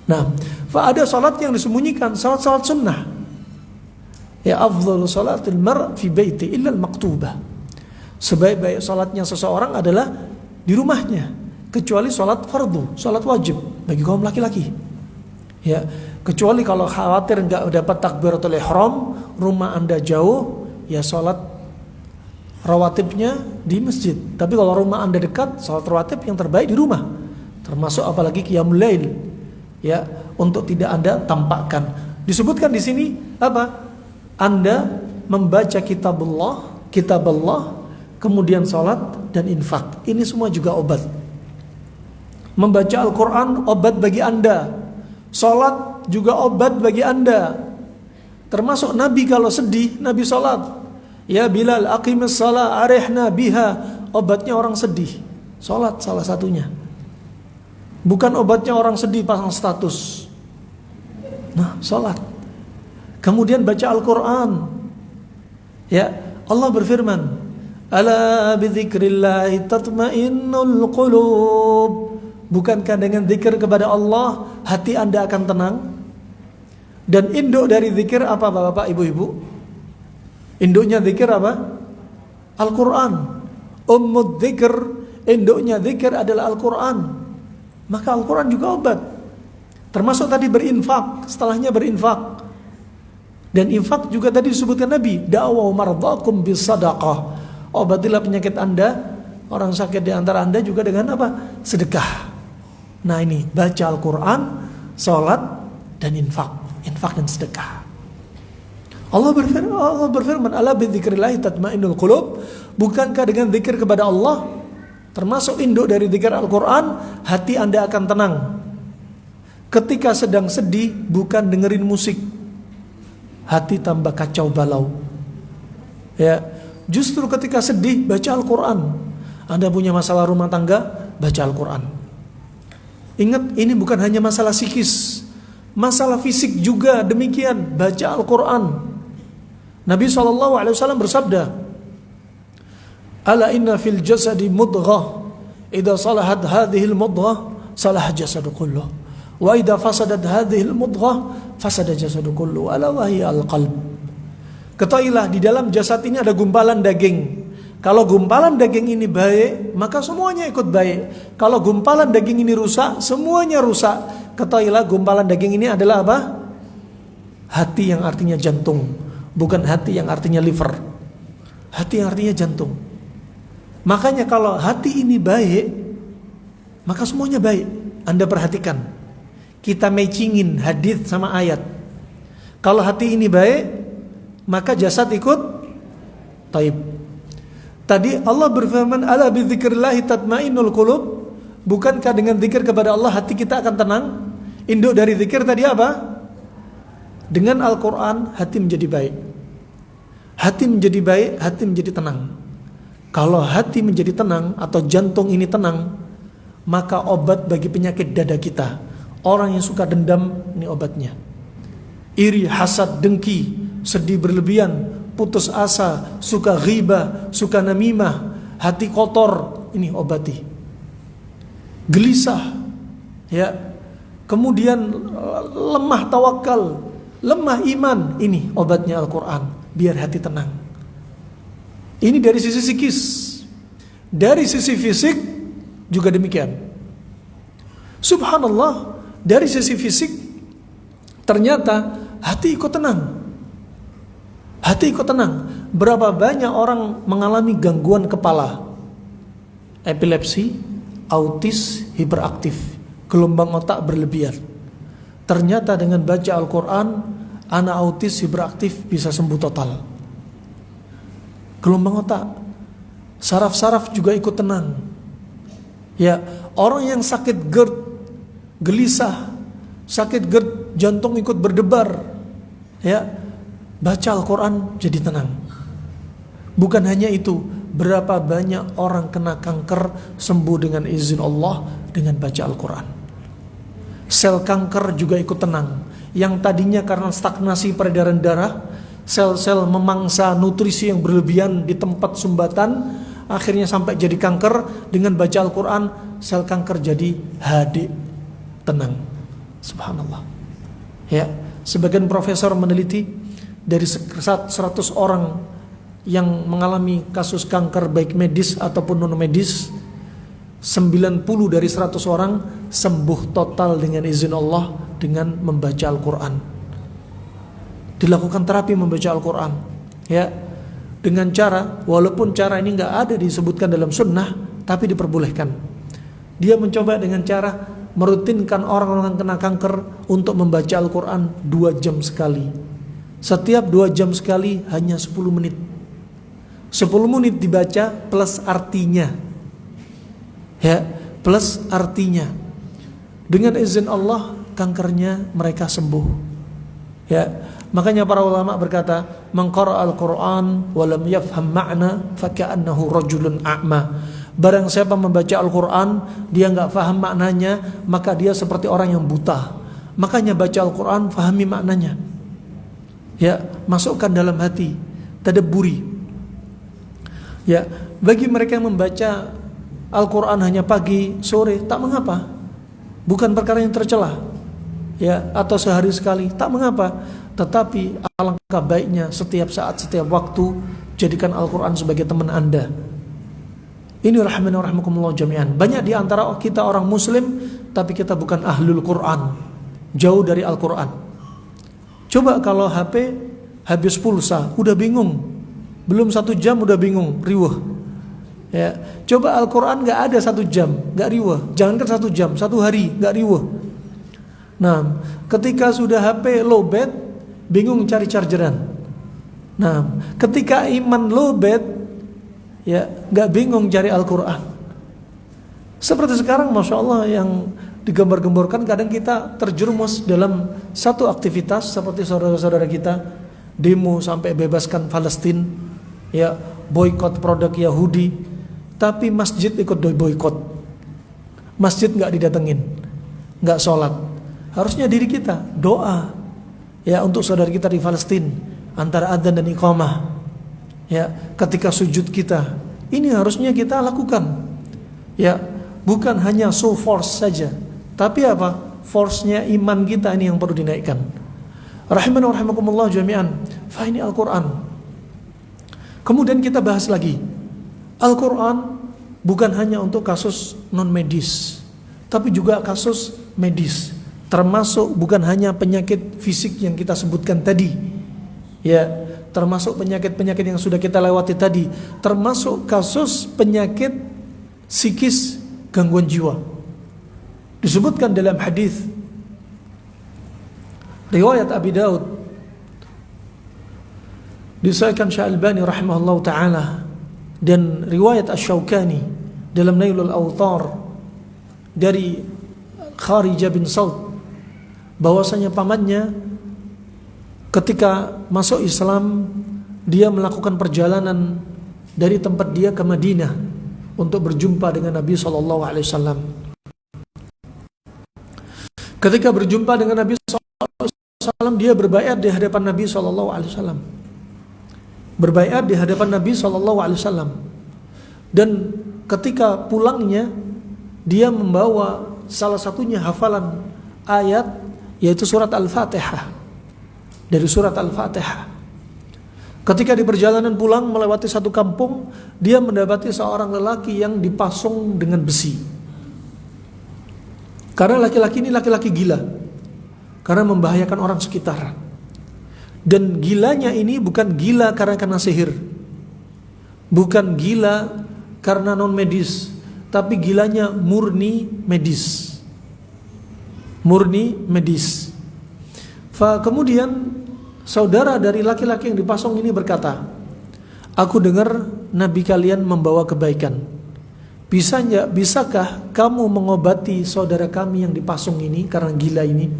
Nah, ada salat yang disembunyikan, salat sunnah. Ya afdhalu salatil mar' fi baiti illa al-maktubah. Sebaik-baik salatnya seseorang adalah di rumahnya, kecuali salat fardu, salat wajib bagi kaum laki-laki. Ya, kecuali kalau khawatir enggak dapat takbiratul ihram, rumah Anda jauh, ya salat rawatibnya di masjid. Tapi kalau rumah Anda dekat, salat rawatib yang terbaik di rumah. Termasuk apalagi qiyamul lail. Ya, untuk tidak Anda tampakkan. Disebutkan di sini apa? Anda membaca kitab Allah, kemudian salat dan infak. Ini semua juga obat. Membaca Al-Quran obat bagi Anda, salat juga obat bagi Anda. Termasuk Nabi kalau sedih, Nabi salat. Ya Bilal, aqimis salat arihna biha. Obatnya orang sedih, salat salah satunya. Bukan obatnya orang sedih pasang status. Nah, salat. Kemudian baca Al-Quran. Ya, Allah berfirman, Ala bidzikrillahi tatma'innul qulub. Bukankah dengan zikir kepada Allah hati Anda akan tenang? Dan induk dari zikir apa Bapak Ibu-ibu? Induknya zikir apa? Al-Quran. Ummud zikr induknya zikir adalah Al-Quran, maka Al-Quran juga obat. Termasuk tadi berinfak, setelahnya berinfak. Dan infak juga tadi disebutkan Nabi, da'wa mardakum bisadaqah. Obatilah penyakit Anda, orang sakit di antara Anda juga dengan apa? Sedekah. Nah ini, baca Al-Quran, sholat, dan infak. Infak dan sedekah. Allah berfirman, ala bidzikrillahi tatmainnul qulub. Bukankah dengan zikir kepada Allah, termasuk induk dari zikir Al-Quran, hati Anda akan tenang. Ketika sedang sedih, bukan dengerin musik, hati tambah kacau balau. Ya, justru ketika sedih baca Al-Quran. Anda punya masalah rumah tangga, baca Al-Quran. Ingat, ini bukan hanya masalah psikis, masalah fisik juga demikian, baca Al-Quran. Nabi SAW bersabda, ala inna fil jasadi mudghah, idza salahat hadhil mudghah salah jasadu kulluh, wa idza fasadat hadhil mudghah fasada jasadu kullu, ala wahiya al-qalb. Ketahuilah di dalam jasad ini ada gumpalan daging. Kalau gumpalan daging ini baik, maka semuanya ikut baik. Kalau gumpalan daging ini rusak, semuanya rusak. Ketahuilah gumpalan daging ini adalah apa? Hati yang artinya jantung, bukan hati yang artinya liver. Hati yang artinya jantung. Makanya kalau hati ini baik, maka semuanya baik. Anda perhatikan, kita matchingin hadis sama ayat. Kalau hati ini baik, maka jasad ikut taib. Tadi Allah berfirman, ala bidzikrillahi tatmainnul qulub. Bukankah dengan zikir kepada Allah hati kita akan tenang? Induk dari zikir tadi apa? Dengan Al-Quran hati menjadi baik. Hati menjadi baik, hati menjadi tenang. Kalau hati menjadi tenang atau jantung ini tenang, maka obat bagi penyakit dada kita. Orang yang suka dendam, ini obatnya. Iri, hasad, dengki, sedih berlebihan, putus asa, suka ghibah, suka namimah, hati kotor, ini obati. Gelisah, ya. Kemudian lemah tawakal, lemah iman, ini obatnya Al-Quran, biar hati tenang. Ini dari sisi psikis. Dari sisi fisik juga demikian. Subhanallah, dari sisi fisik ternyata hati ikut tenang. Hati ikut tenang. Berapa banyak orang mengalami gangguan kepala, epilepsi, autis, hiperaktif, gelombang otak berlebihan. Ternyata dengan baca Al-Quran, anak autis, hiperaktif bisa sembuh total. Gelombang otak, saraf-saraf juga ikut tenang. Ya, orang yang sakit GERD, gelisah, sakit GERD, jantung ikut berdebar, ya, baca Al-Quran jadi tenang. Bukan hanya itu, berapa banyak orang kena kanker sembuh dengan izin Allah dengan baca Al-Quran. Sel kanker juga ikut tenang. Yang tadinya karena stagnasi peredaran darah, sel-sel memangsa nutrisi yang berlebihan di tempat sumbatan, akhirnya sampai jadi kanker. Dengan baca Al-Quran, sel kanker jadi HD, tenang. Subhanallah. Ya, sebagian profesor meneliti, dari 100 orang yang mengalami kasus kanker baik medis ataupun non medis, 90 dari 100 orang sembuh total dengan izin Allah dengan membaca Al-Quran. Dilakukan terapi membaca Al-Quran, ya, dengan cara, walaupun cara ini nggak ada disebutkan dalam sunnah, tapi diperbolehkan. Dia mencoba dengan cara merutinkan orang-orang yang kena kanker untuk membaca Al-Quran 2 jam sekali. Setiap 2 jam sekali hanya 10 menit. 10 menit dibaca plus artinya. Ya, plus artinya. Dengan izin Allah, kankernya mereka sembuh. Ya, makanya para ulama berkata, "Man qara'a al-Qur'an wa lam yafham ma'na fa ka'annahu rajulun a'ma." Barang siapa membaca Al-Quran, dia enggak faham maknanya, maka dia seperti orang yang buta. Makanya baca Al-Quran, fahami maknanya. Ya, masukkan dalam hati, tadabburi. Ya, bagi mereka yang membaca Al-Quran hanya pagi, sore, tak mengapa. Bukan perkara yang tercela. Ya, atau sehari sekali, tak mengapa. Tetapi alangkah baiknya setiap saat, setiap waktu, jadikan Al-Quran sebagai teman Anda. Ini rahimani wa rahimakumullah jami'an. Banyak di antara kita orang muslim tapi kita bukan ahlul Quran, jauh dari Al-Quran. Coba kalau HP habis pulsa, udah bingung. Belum 1 jam udah bingung, riweh. Ya, coba Al-Quran gak ada 1 jam, gak riweh. Jangankan 1 jam, 1 hari gak riweh. Nah, ketika sudah HP lowbat, bingung cari chargeran. Nah, ketika iman lowbat, ya gak bingung cari Al-Quran. Seperti sekarang Masya Allah yang digembar-gemborkan, kadang kita terjerumus dalam satu aktivitas seperti saudara-saudara kita demo sampai bebaskan Palestina, ya boykot produk Yahudi, tapi masjid ikut boykot, masjid nggak didatengin, nggak sholat. Harusnya diri kita doa ya untuk saudara kita di Palestina antara adzan dan iqamah, ya ketika sujud kita ini harusnya kita lakukan, ya bukan hanya show force saja, tapi apa? Force-nya iman kita ini yang perlu dinaikkan. Rahimani wa rahimakumullah jami'an. Fa ini Al-Quran. Kemudian kita bahas lagi. Al-Quran bukan hanya untuk kasus non-medis, tapi juga kasus medis. Termasuk bukan hanya penyakit fisik yang kita sebutkan tadi, ya, termasuk penyakit-penyakit yang sudah kita lewati tadi, termasuk kasus penyakit psikis, gangguan jiwa. Disebutkan dalam hadis riwayat Abi Daud, disahihkan Syekh Albani rahimahullah taala, dan riwayat Asy-Syaukani dalam Nailul Awtar dari Kharijah bin Saud, bahwasanya pamannya ketika masuk Islam dia melakukan perjalanan dari tempat dia ke Madinah untuk berjumpa dengan Nabi SAW. Ketika berjumpa dengan Nabi SAW, dia berbaiat di hadapan Nabi SAW. Berbaiat di hadapan Nabi SAW. Dan ketika pulangnya, dia membawa salah satunya hafalan ayat, yaitu surat Al-Fatihah. Dari surat Al-Fatihah. Ketika di perjalanan pulang melewati satu kampung, dia mendapati seorang lelaki yang dipasung dengan besi. Karena laki-laki ini laki-laki gila, karena membahayakan orang sekitar. Dan gilanya ini bukan gila karena sihir, bukan gila karena non medis, tapi gilanya murni medis. Murni medis. Kemudian saudara dari laki-laki yang dipasung ini berkata, aku dengar Nabi kalian membawa kebaikan. Bisakah kamu mengobati saudara kami yang dipasung ini karena gila ini?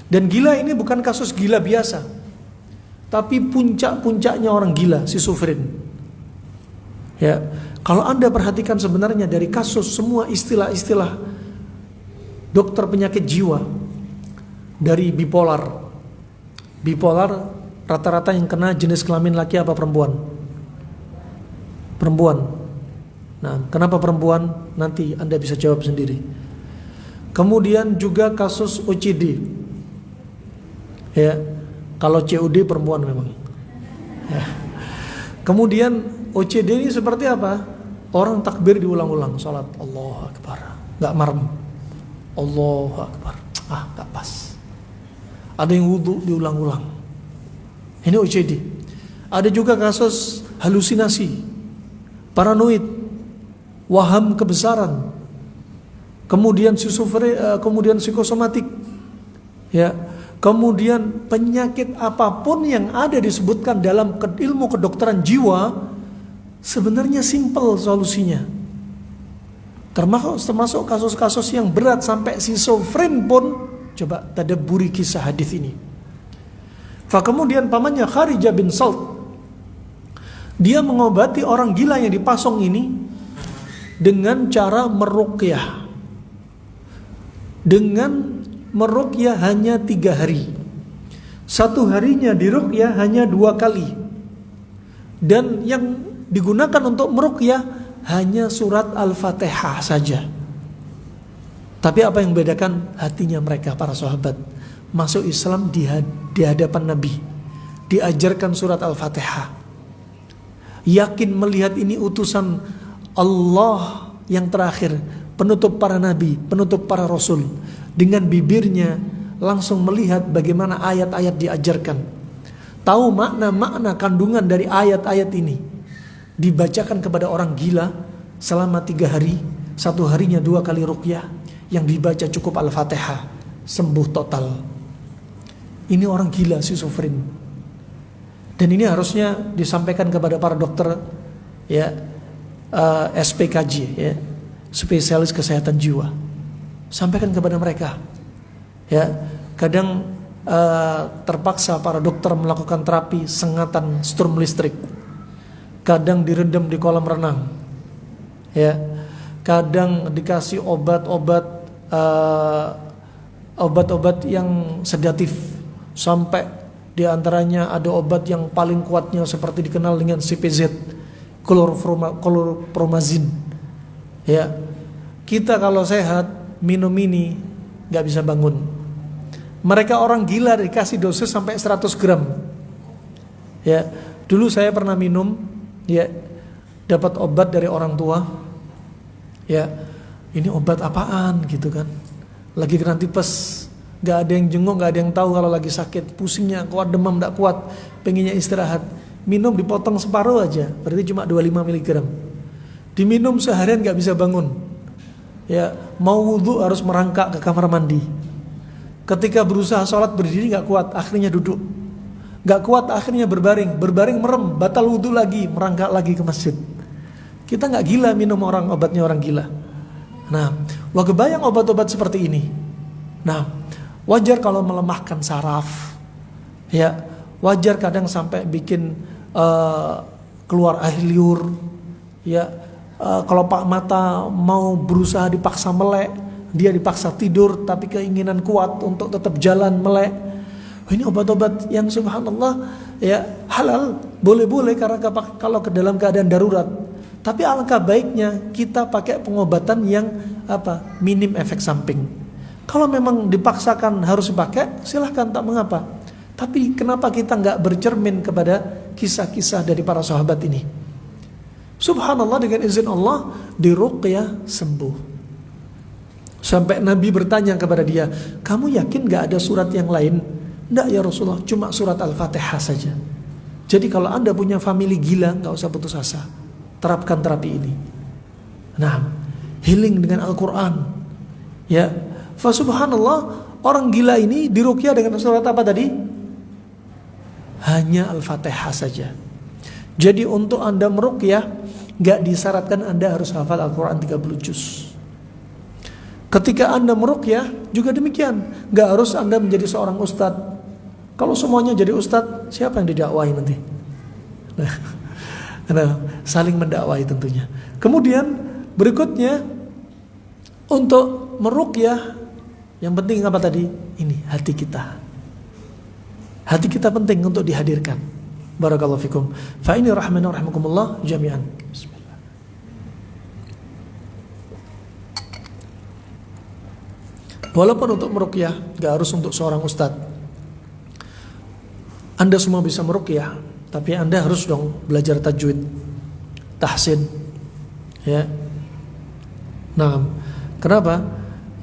Dan gila ini bukan kasus gila biasa, tapi puncak-puncaknya orang gila, schizofren. Ya, kalau Anda perhatikan sebenarnya dari kasus semua istilah-istilah dokter penyakit jiwa, dari bipolar rata-rata yang kena jenis kelamin laki apa perempuan? Perempuan. Nah, kenapa perempuan? Nanti Anda bisa jawab sendiri. Kemudian juga kasus OCD. Ya, kalau COD perempuan memang. Ya. Kemudian OCD ini seperti apa? Orang takbir diulang-ulang, salat Allahu Akbar, nggak marem. Allahu Akbar, nggak pas. Ada yang wudu diulang-ulang. Ini OCD. Ada juga kasus halusinasi, paranoid, waham kebesaran, kemudian kemudian psikosomatik, ya, kemudian penyakit apapun yang ada disebutkan dalam ilmu kedokteran jiwa, sebenarnya simpel solusinya. Termasuk kasus-kasus yang berat sampai schizofren pun, coba tadabburi kisah hadis ini. Kemudian pamannya Kharijah bin Saud, dia mengobati orang gila yang dipasung ini dengan cara meruqyah. Dengan meruqyah hanya 3 hari. Satu harinya diruqyah hanya 2 kali. Dan yang digunakan untuk meruqyah hanya surat Al-Fatihah saja. Tapi apa yang membedakan? Hatinya mereka, para sahabat masuk Islam di hadapan Nabi, diajarkan surat Al-Fatihah, yakin melihat ini utusan Allah yang terakhir, penutup para nabi, penutup para rasul, dengan bibirnya langsung melihat bagaimana ayat-ayat diajarkan, tahu makna-makna kandungan dari ayat-ayat ini, dibacakan kepada orang gila selama 3 hari, 1 harinya 2 kali ruqyah, yang dibaca cukup Al-Fatihah, sembuh total. Ini orang gila si Sufrin. Dan ini harusnya disampaikan kepada para dokter, ya, SPKJ, ya, spesialis kesehatan jiwa. Sampaikan kepada mereka. Ya, kadang terpaksa para dokter melakukan terapi sengatan sturm listrik. Kadang direndam di kolam renang. Ya, kadang dikasih obat-obat yang sedatif, sampai di antaranya ada obat yang paling kuatnya seperti dikenal dengan CPZ, klorpromazin. Ya, kita kalau sehat minum ini nggak bisa bangun. Mereka orang gila dikasih dosis sampai 100 gram. Ya, dulu saya pernah minum, ya, dapat obat dari orang tua. Ya, ini obat apaan gitu kan? Lagi kena tipes. Gak ada yang jenguk, gak ada yang tahu kalau lagi sakit, pusingnya kuat, demam gak kuat, pengennya istirahat. Minum dipotong separuh aja, berarti cuma 25 mg. Diminum seharian gak bisa bangun. Ya, mau wudhu harus merangkak ke kamar mandi. Ketika berusaha sholat berdiri gak kuat, akhirnya duduk. Gak kuat, akhirnya berbaring merem, batal wudhu lagi, merangkak lagi ke masjid. Kita gak gila minum obatnya orang gila. Nah, wah kebayang obat-obat seperti ini. Nah, wajar kalau melemahkan saraf, ya, wajar kadang sampai bikin keluar air liur, ya, kalau pak mata mau berusaha dipaksa melek, dia dipaksa tidur tapi keinginan kuat untuk tetap jalan melek. Ini obat-obat yang subhanallah, ya, halal, boleh-boleh karena kalau ke dalam keadaan darurat. Tapi alangkah baiknya kita pakai pengobatan yang minim efek samping. Kalau memang dipaksakan harus dipakai, silahkan, tak mengapa. Tapi kenapa kita nggak bercermin kepada kisah-kisah dari para sahabat ini? Subhanallah, dengan izin Allah diruqyah sembuh. Sampai Nabi bertanya kepada dia, kamu yakin nggak ada surat yang lain? Nggak ya Rasulullah, cuma surat Al-Fatihah saja. Jadi kalau Anda punya family gila, nggak usah putus asa, terapkan terapi ini. Nah, healing dengan Al-Quran, ya. Fa subhanallah, orang gila ini diruqyah dengan surat apa tadi? Hanya Al-Fatihah saja. Jadi untuk Anda meruqyah, gak disyaratkan Anda harus hafal Al-Quran 30 juz. Ketika Anda meruqyah juga demikian, gak harus Anda menjadi seorang ustadz. Kalau semuanya jadi ustadz, siapa yang didakwai nanti? Nah, saling mendakwai tentunya. Kemudian berikutnya, untuk meruqyah, yang penting apa tadi? Ini hati kita. Hati kita penting untuk dihadirkan. Barakallahu fikum. Fa ini rahmana rahimakumullah jami'an. Bismillah. Walaupun untuk meruqyah gak harus untuk seorang ustadz. Anda semua bisa meruqyah, tapi Anda harus dong belajar tajwid, tahsin. Ya. Nah, kenapa?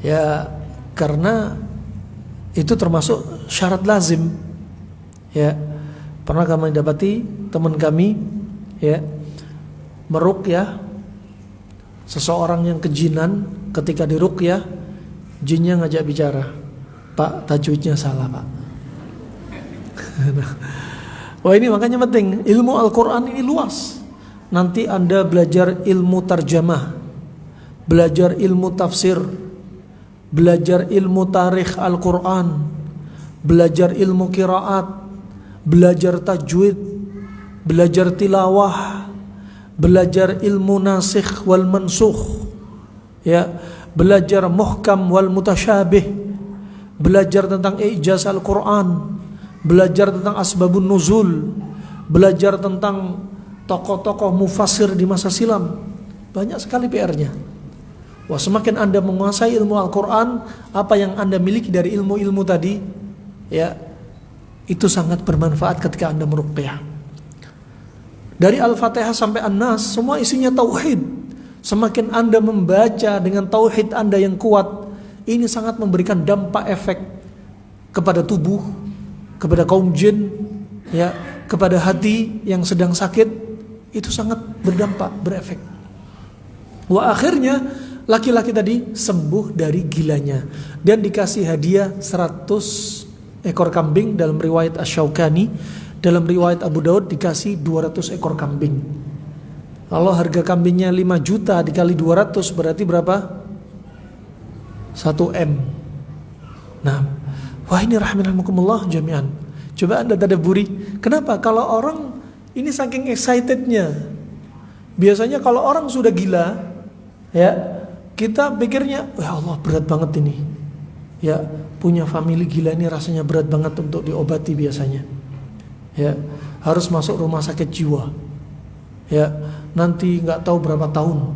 Ya, karena itu termasuk syarat lazim. Ya, pernah kami dapati teman kami, ya, meruqyah seseorang yang kejinan. Ketika diruqyah, jinnya ngajak bicara, Pak, tajwidnya salah, Pak. Wah, ini makanya penting, ilmu Al-Quran ini luas. Nanti Anda belajar ilmu tarjamah, belajar ilmu tafsir, belajar ilmu tarikh Al-Quran, belajar ilmu qiraat, belajar tajwid, belajar tilawah, belajar ilmu nasikh wal mansukh, ya, belajar muhkam wal mutasyabih, belajar tentang ijaz Al-Quran, belajar tentang asbabun nuzul, belajar tentang tokoh-tokoh mufassir di masa silam. Banyak sekali PR-nya. Wah, semakin Anda menguasai ilmu Al-Quran, apa yang Anda miliki dari ilmu-ilmu tadi, ya, itu sangat bermanfaat ketika Anda meruqyah. Dari Al-Fatihah sampai An-Nas, semua isinya tauhid. Semakin Anda membaca dengan tauhid Anda yang kuat, ini sangat memberikan dampak efek kepada tubuh, kepada kaum jin, ya, kepada hati yang sedang sakit, itu sangat berdampak, berefek. Wah, akhirnya laki-laki tadi sembuh dari gilanya dan dikasih hadiah 100 ekor kambing. Dalam riwayat Asy-Syaukani, dalam riwayat Abu Daud dikasih 200 ekor kambing. Kalau harga kambingnya 5 juta dikali 200 berarti berapa? 1 M. Nah, wah, ini rahimakumullah jami'an. Coba Anda tadabburi, kenapa kalau orang ini saking excitednya. Biasanya kalau orang sudah gila, ya, kita pikirnya, ya Allah, berat banget ini. Ya, punya family gila ini rasanya berat banget untuk diobati biasanya. Ya, harus masuk rumah sakit jiwa. Ya, nanti nggak tahu berapa tahun.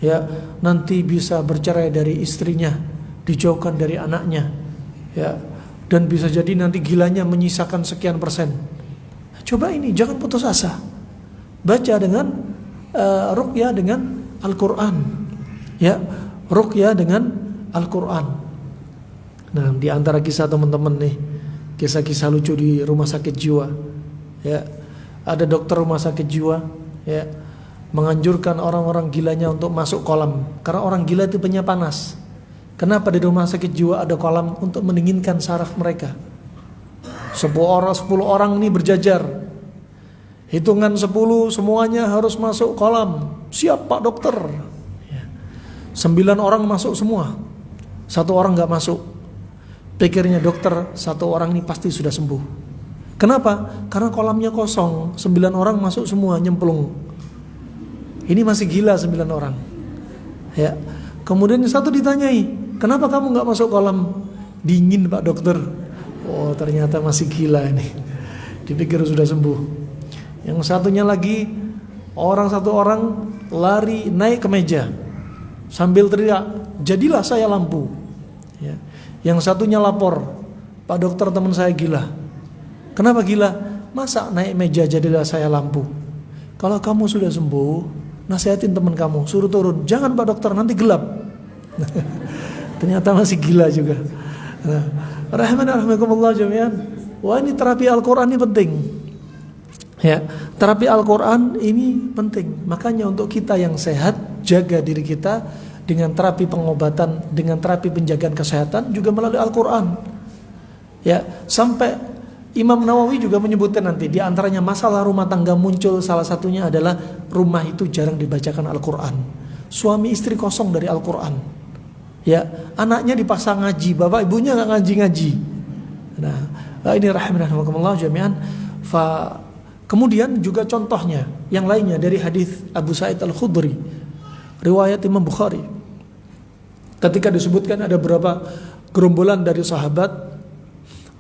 Ya, nanti bisa bercerai dari istrinya, dijauhkan dari anaknya. Ya, dan bisa jadi nanti gilanya menyisakan sekian persen. Coba ini, jangan putus asa. Baca dengan ruqyah dengan Al-Quran. Ya, ruqyah dengan Al-Quran. Nah, di antara kisah teman-teman nih, kisah-kisah lucu di rumah sakit jiwa. Ya, ada dokter rumah sakit jiwa, ya, menganjurkan orang-orang gilanya untuk masuk kolam. Karena orang gila itu punya panas. Kenapa di rumah sakit jiwa ada kolam? Untuk mendinginkan saraf mereka. 10 orang ini berjajar. Hitungan 10 semuanya harus masuk kolam. Siap Pak Dokter. 9 orang masuk semua. 1 orang gak masuk. Pikirnya dokter, 1 orang ini pasti sudah sembuh. Kenapa? Karena kolamnya kosong. 9 orang masuk semua, nyemplung. Ini masih gila 9 orang. Ya. Kemudian yang satu ditanyai, kenapa kamu gak masuk kolam? Dingin Pak Dokter. Oh, ternyata masih gila ini. Dipikir sudah sembuh. Yang satunya lagi, satu orang lari naik ke meja sambil teriak, jadilah saya lampu. Ya. Yang satunya lapor, Pak Dokter, teman saya gila. Kenapa gila? Masa naik meja jadilah saya lampu? Kalau kamu sudah sembuh, nasihatin teman kamu, suruh turun. Jangan Pak Dokter, nanti gelap. Ternyata masih gila juga. Nah, rahimakumullah jami'an. Wah, ini terapi Al-Quran ini penting. Ya, terapi Al-Quran ini penting. Makanya untuk kita yang sehat, jaga diri kita dengan terapi pengobatan, dengan terapi penjagaan kesehatan juga melalui Al-Quran. Ya, sampai Imam Nawawi juga menyebutkan nanti di antaranya masalah rumah tangga muncul, salah satunya adalah rumah itu jarang dibacakan Al-Quran. Suami istri kosong dari Al-Quran. Ya, anaknya dipaksa ngaji, bapak ibunya nggak ngaji-ngaji. Nah, ini rahimakumullah jami'an. Kemudian juga contohnya yang lainnya dari hadis Abu Sa'id Al-Khudri, riwayat Imam Bukhari. Ketika disebutkan ada beberapa gerombolan dari sahabat,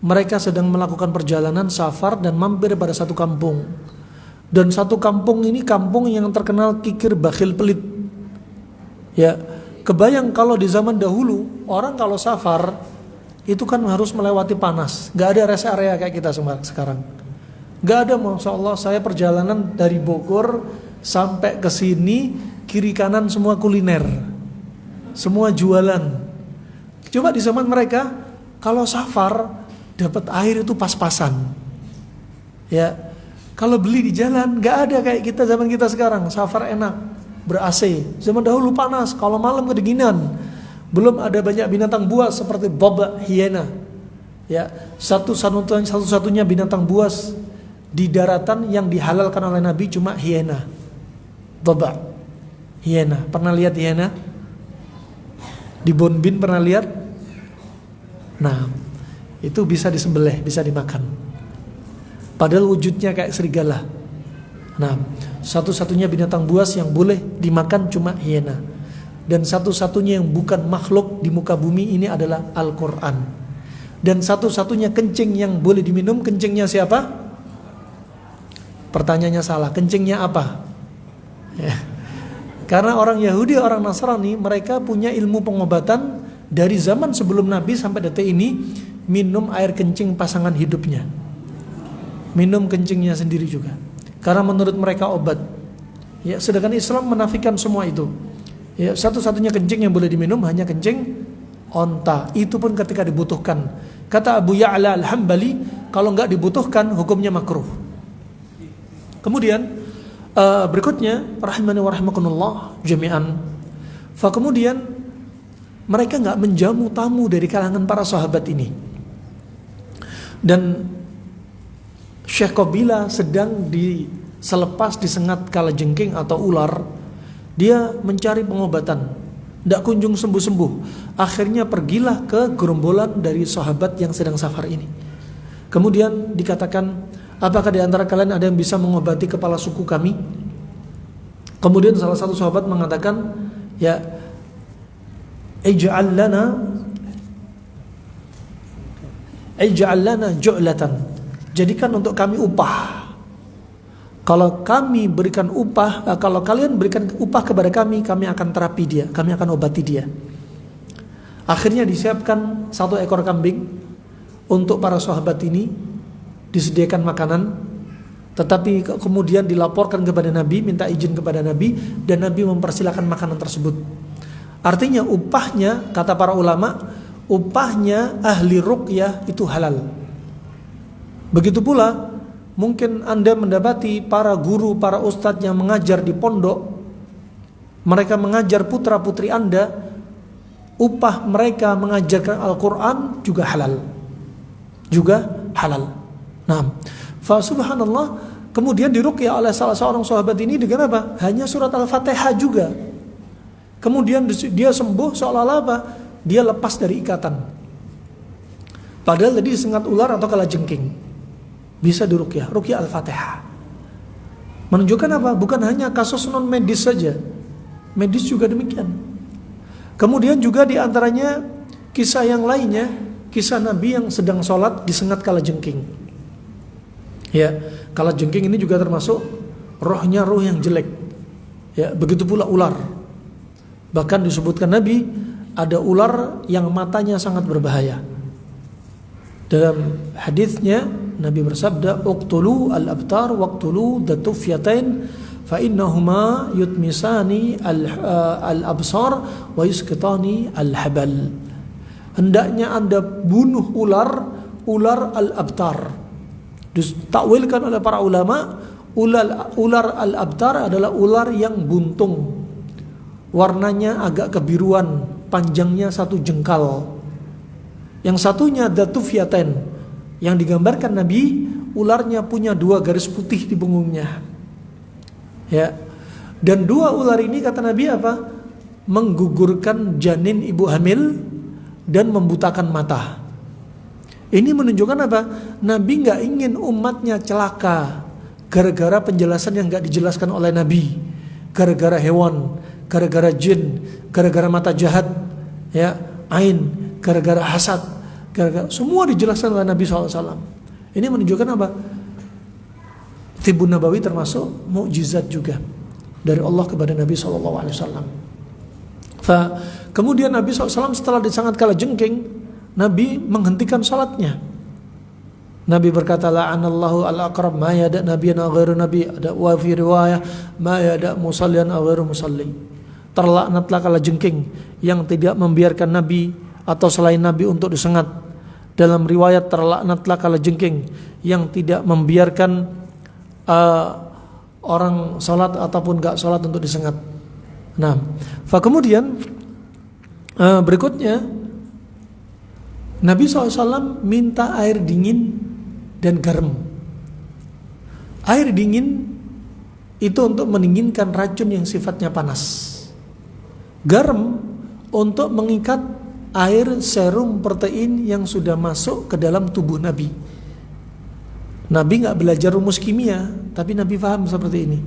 mereka sedang melakukan perjalanan safar dan mampir pada satu kampung. Dan satu kampung ini kampung yang terkenal kikir, bakhil, pelit. Ya, kebayang kalau di zaman dahulu orang kalau safar itu kan harus melewati panas. Gak ada rest area kayak kita sekarang. Gak ada, Masya Allah, saya perjalanan dari Bogor sampai ke sini, kiri kanan semua kuliner, semua jualan. Coba di zaman mereka kalau safar dapat air itu pas-pasan. Ya, kalau beli di jalan gak ada kayak kita zaman kita sekarang. Safar enak, ber-AC. Zaman dahulu panas, kalau malam kedinginan. Belum ada banyak binatang buas seperti bobak, hiena. Ya, satu-satunya binatang buas di daratan yang dihalalkan oleh Nabi cuma hiena. Bobak, hiena. Pernah lihat hiena? Di Bonbin pernah lihat? Nah, itu bisa disembelih, bisa dimakan. Padahal wujudnya kayak serigala. Nah, satu-satunya binatang buas yang boleh dimakan cuma hiena. Dan satu-satunya yang bukan makhluk di muka bumi ini adalah Al-Quran. Dan satu-satunya kencing yang boleh diminum, kencingnya siapa? Pertanyaannya salah, kencingnya apa? Ya. Karena orang Yahudi, orang Nasrani, mereka punya ilmu pengobatan dari zaman sebelum Nabi sampai detik ini, minum air kencing pasangan hidupnya. Minum kencingnya sendiri juga. Karena menurut mereka obat. Ya, sedangkan Islam menafikan semua itu. Ya, satu-satunya kencing yang boleh diminum hanya kencing onta. Itu pun ketika dibutuhkan. Kata Abu Ya'la Al-Hambali, kalau nggak dibutuhkan hukumnya makruh. Kemudian berikutnya, rahimani wa rahimakumullah jami'an. Kemudian mereka nggak menjamu tamu dari kalangan para sahabat ini. Dan Syekh Qabila sedang selepas disengat kalajengking atau ular, dia mencari pengobatan, tidak kunjung sembuh-sembuh. Akhirnya pergilah ke gerombolan dari sahabat yang sedang safar ini. Kemudian dikatakan, apakah di antara kalian ada yang bisa mengobati kepala suku kami? Kemudian salah satu sahabat mengatakan, ya, ij'al lana ju'latan. Jadikan untuk kami upah. Kalau kami berikan upah, kalau kalian berikan upah kepada kami akan terapi dia, kami akan obati dia. Akhirnya disiapkan 1 ekor kambing untuk para sahabat ini, disediakan makanan, tetapi kemudian dilaporkan kepada Nabi, minta izin kepada Nabi, dan Nabi mempersilahkan makanan tersebut. Artinya upahnya, kata para ulama, upahnya ahli ruqyah itu halal. Begitu pula mungkin Anda mendapati para guru, para ustadz yang mengajar di pondok, mereka mengajar putra-putri Anda, upah mereka mengajarkan Al-Quran juga halal. Nah, subhanallah, kemudian diruqyah oleh salah seorang sahabat ini dengan apa? Hanya surat Al-Fatihah juga. Kemudian dia sembuh seolah-olah apa? Dia lepas dari ikatan. Padahal tadi disengat ular atau kalajengking. Bisa diruqyah, ruqyah Al-Fatihah. Menunjukkan apa? Bukan hanya kasus non medis saja, medis juga demikian. Kemudian juga diantaranya kisah yang lainnya, kisah Nabi yang sedang sholat disengat kalajengking. Ya, kalajengking ini juga termasuk rohnya roh yang jelek. Ya, begitu pula ular. Bahkan disebutkan Nabi ada ular yang matanya sangat berbahaya. Dalam hadisnya Nabi bersabda, "Uqtulu al-abtar waqtulu datufyatain fa innahuma yutmisani al-absar wa yusqitani al-habal." Hendaknya Anda bunuh ular al-abtar. Ditakwilkan oleh para ulama, ular al-abtar adalah ular yang buntung. Warnanya agak kebiruan, panjangnya 1 jengkal. Yang satunya datufyatain, yang digambarkan Nabi, ularnya punya 2 garis putih di punggungnya. Ya. Dan 2 ular ini kata Nabi apa? Menggugurkan janin ibu hamil dan membutakan mata. Ini menunjukkan apa? Nabi nggak ingin umatnya celaka gara-gara penjelasan yang nggak dijelaskan oleh Nabi, gara-gara hewan, gara-gara jin, gara-gara mata jahat, ya, ain, gara-gara hasad, gara-gara semua dijelaskan oleh Nabi SAW. Ini menunjukkan apa? Tibbun Nabawi termasuk mukjizat juga dari Allah kepada Nabi SAW. Kemudian Nabi SAW setelah disangat kalajengking, Nabi menghentikan salatnya. Nabi berkata, la'anallahu al-aqrab ma yada nabiyyan ghairu nabi, ada wa fi riwayah ma yada musallian ghairu musalli. Terlaknatlah kalajengking yang tidak membiarkan Nabi atau selain Nabi untuk disengat. Dalam riwayat terlaknatlah kalajengking yang tidak membiarkan orang salat ataupun enggak salat untuk disengat. Nah, kemudian berikutnya Nabi SAW minta air dingin dan garam. Air dingin itu untuk mendinginkan racun yang sifatnya panas. Garam untuk mengikat air serum protein yang sudah masuk ke dalam tubuh Nabi. Nabi gak belajar rumus kimia, tapi Nabi paham seperti ini.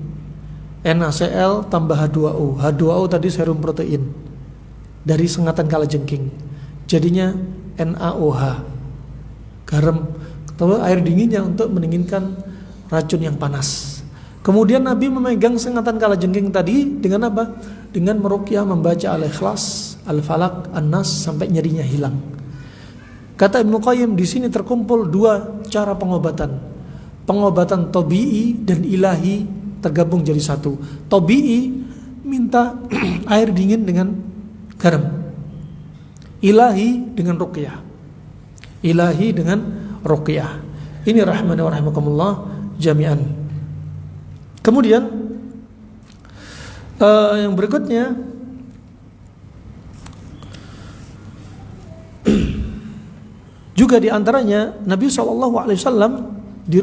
NaCl tambah H2O. H2O tadi serum protein dari sengatan kalajengking. Jadinya NaOH. Garam atau air dinginnya untuk mendinginkan racun yang panas. Kemudian Nabi memegang sengatan kalajengking tadi dengan apa? Dengan meruqyah membaca Al-Ikhlas, Al-Falaq, An-Nas sampai nyerinya hilang. Kata Ibnu Qayyim, di sini terkumpul 2 cara pengobatan. Pengobatan tabi'i dan ilahi tergabung jadi satu. Tabi'i minta air dingin dengan garam. Ilahi dengan ruqyah. Ilahi dengan ruqyah. Ini rahmani wa rahimakumullah jami'an. Kemudian yang berikutnya juga diantaranya Nabi SAW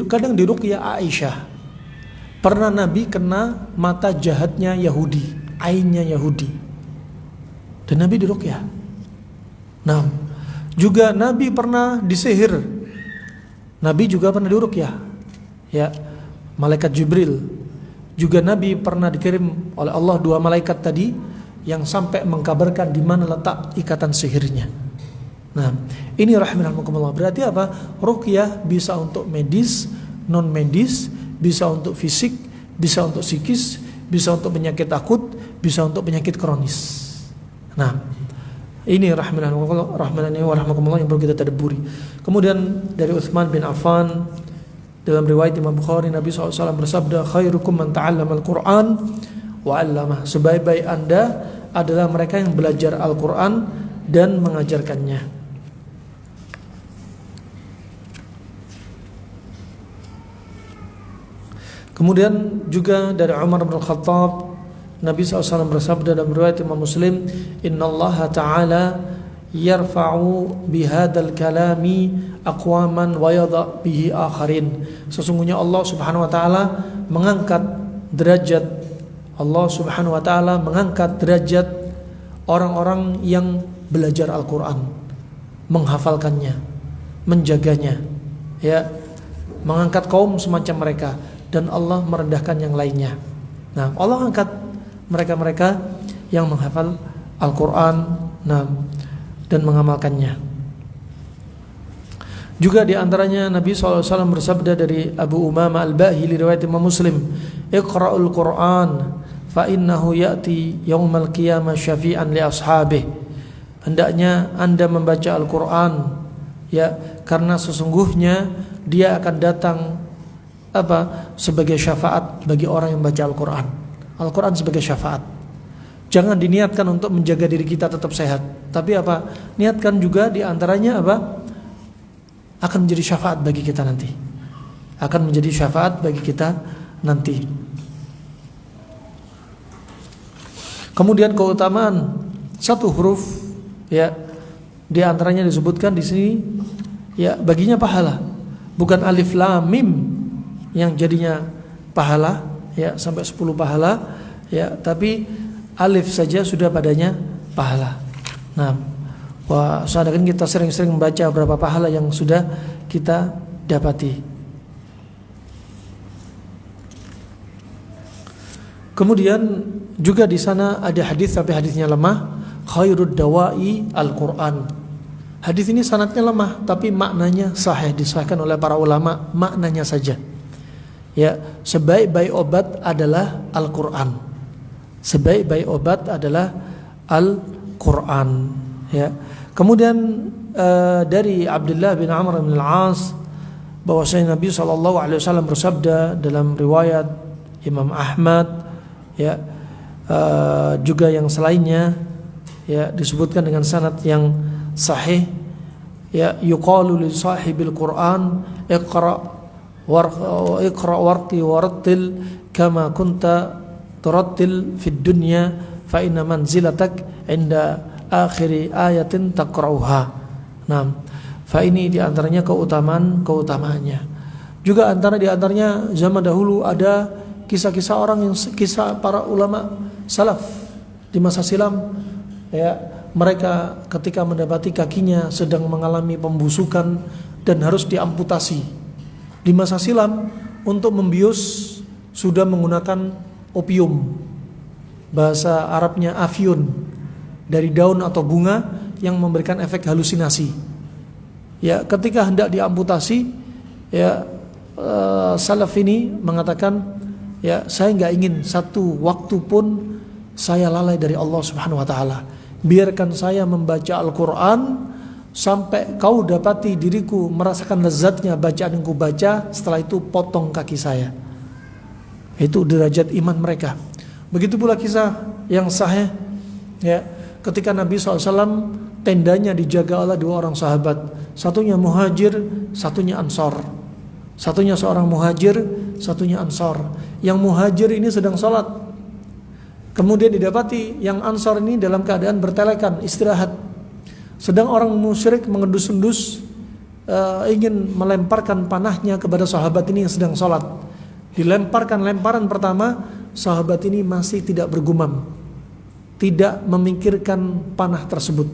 kadang diruqyah Aisyah. Pernah Nabi kena mata jahatnya Yahudi, ainnya Yahudi, dan Nabi diruqyah. Nah, juga Nabi pernah disihir. Nabi juga pernah diruqyah. Ya, malaikat Jibril. Juga Nabi pernah dikirim oleh Allah 2 malaikat tadi yang sampai mengkabarkan di mana letak ikatan sihirnya. Nah, ini rahimahumullah. Berarti apa? Ruqyah bisa untuk medis, non medis, bisa untuk fisik, bisa untuk psikis, bisa untuk penyakit akut, bisa untuk penyakit kronis. Nah, ini rahimahumullah yang perlu kita tadabburi. Kemudian dari Utsman bin Affan dalam riwayat Imam Bukhari, Nabi SAW bersabda, khairukum man ta'allama al-Quran wa 'allamah. Sebaik-baik Anda adalah mereka yang belajar Al-Quran dan mengajarkannya. Kemudian juga dari Umar bin Khattab, Nabi SAW bersabda dalam riwayat Imam Muslim, innallaha ta'ala yarfa'u bihadzal kalami aqwaman wa yadha bihi akharin. Sesungguhnya Allah Subhanahu wa taala mengangkat derajat, Allah Subhanahu wa taala mengangkat derajat orang-orang yang belajar Al-Qur'an, menghafalkannya, menjaganya, ya, mengangkat kaum semacam mereka, dan Allah merendahkan yang lainnya. Nah, Allah angkat mereka-mereka yang menghafal Al-Qur'an, nah, dan mengamalkannya. Juga diantaranya Nabi SAW bersabda dari Abu Umamah Al-Bahili riwayat Imam Muslim, Iqra'ul Qur'an fa innahu ya'ti yaumal qiyamah syafi'an li ashabih. Hendaknya Anda membaca Al-Qur'an, ya, karena sesungguhnya dia akan datang sebagai syafaat bagi orang yang baca Al-Qur'an. Al-Qur'an sebagai syafaat. Jangan diniatkan untuk menjaga diri kita tetap sehat, tapi niatkan juga diantaranya akan menjadi syafaat bagi kita nanti. Akan menjadi syafaat bagi kita nanti. Kemudian keutamaan satu huruf, ya, diantaranya disebutkan di sini, ya, baginya pahala. Bukan alif lam mim yang jadinya pahala, ya, sampai 10 pahala, ya, tapi alif saja sudah padanya pahala. Nah, seandainya kita sering-sering membaca berapa pahala yang sudah kita dapati. Kemudian juga di sana ada hadis, tapi hadisnya lemah, khairud dawai Al-Qur'an. Hadis ini sanadnya lemah, tapi maknanya sahih, disahihkan oleh para ulama, maknanya saja. Ya, sebaik-baik obat adalah Al-Qur'an. Sebaik-baik obat adalah Al-Qur'an, ya. Kemudian dari Abdullah bin Amr bin Al-As bahwasanya Nabi SAW bersabda dalam riwayat Imam Ahmad, ya, juga yang selainnya, ya, disebutkan dengan sanad yang sahih, ya, yuqalu li sahibil Qur'an iqra warqi warattil kama kunta turattil fid dunya fa inna manzilatak inda akhiri ayatin taqra'uha. Nah, fa ini diantaranya keutamaannya. Juga diantaranya zaman dahulu ada kisah-kisah orang yang kisah para ulama salaf di masa silam, ya, mereka ketika mendapati kakinya sedang mengalami pembusukan dan harus diamputasi. Di masa silam untuk membius sudah menggunakan opium, bahasa Arabnya afyun, dari daun atau bunga yang memberikan efek halusinasi. Ya, ketika hendak diamputasi, ya, salaf ini mengatakan, ya, saya nggak ingin satu waktu pun saya lalai dari Allah Subhanahu Wa Taala. Biarkan saya membaca Al-Quran sampai kau dapati diriku merasakan lezatnya bacaan yang ku baca. Setelah itu potong kaki saya. Itu derajat iman mereka. Begitu pula kisah yang sahih, ya, ketika Nabi SAW tendanya dijaga oleh dua orang sahabat, satunya muhajir, satunya ansor. Satunya seorang muhajir, satunya ansor. Yang muhajir ini sedang sholat, kemudian didapati yang ansor ini dalam keadaan bertelekan, istirahat. Sedang orang musyrik mengendus-endus, ingin melemparkan panahnya kepada sahabat ini yang sedang sholat. Dilemparkan lemparan pertama, sahabat ini masih tidak bergumam, tidak memikirkan panah tersebut.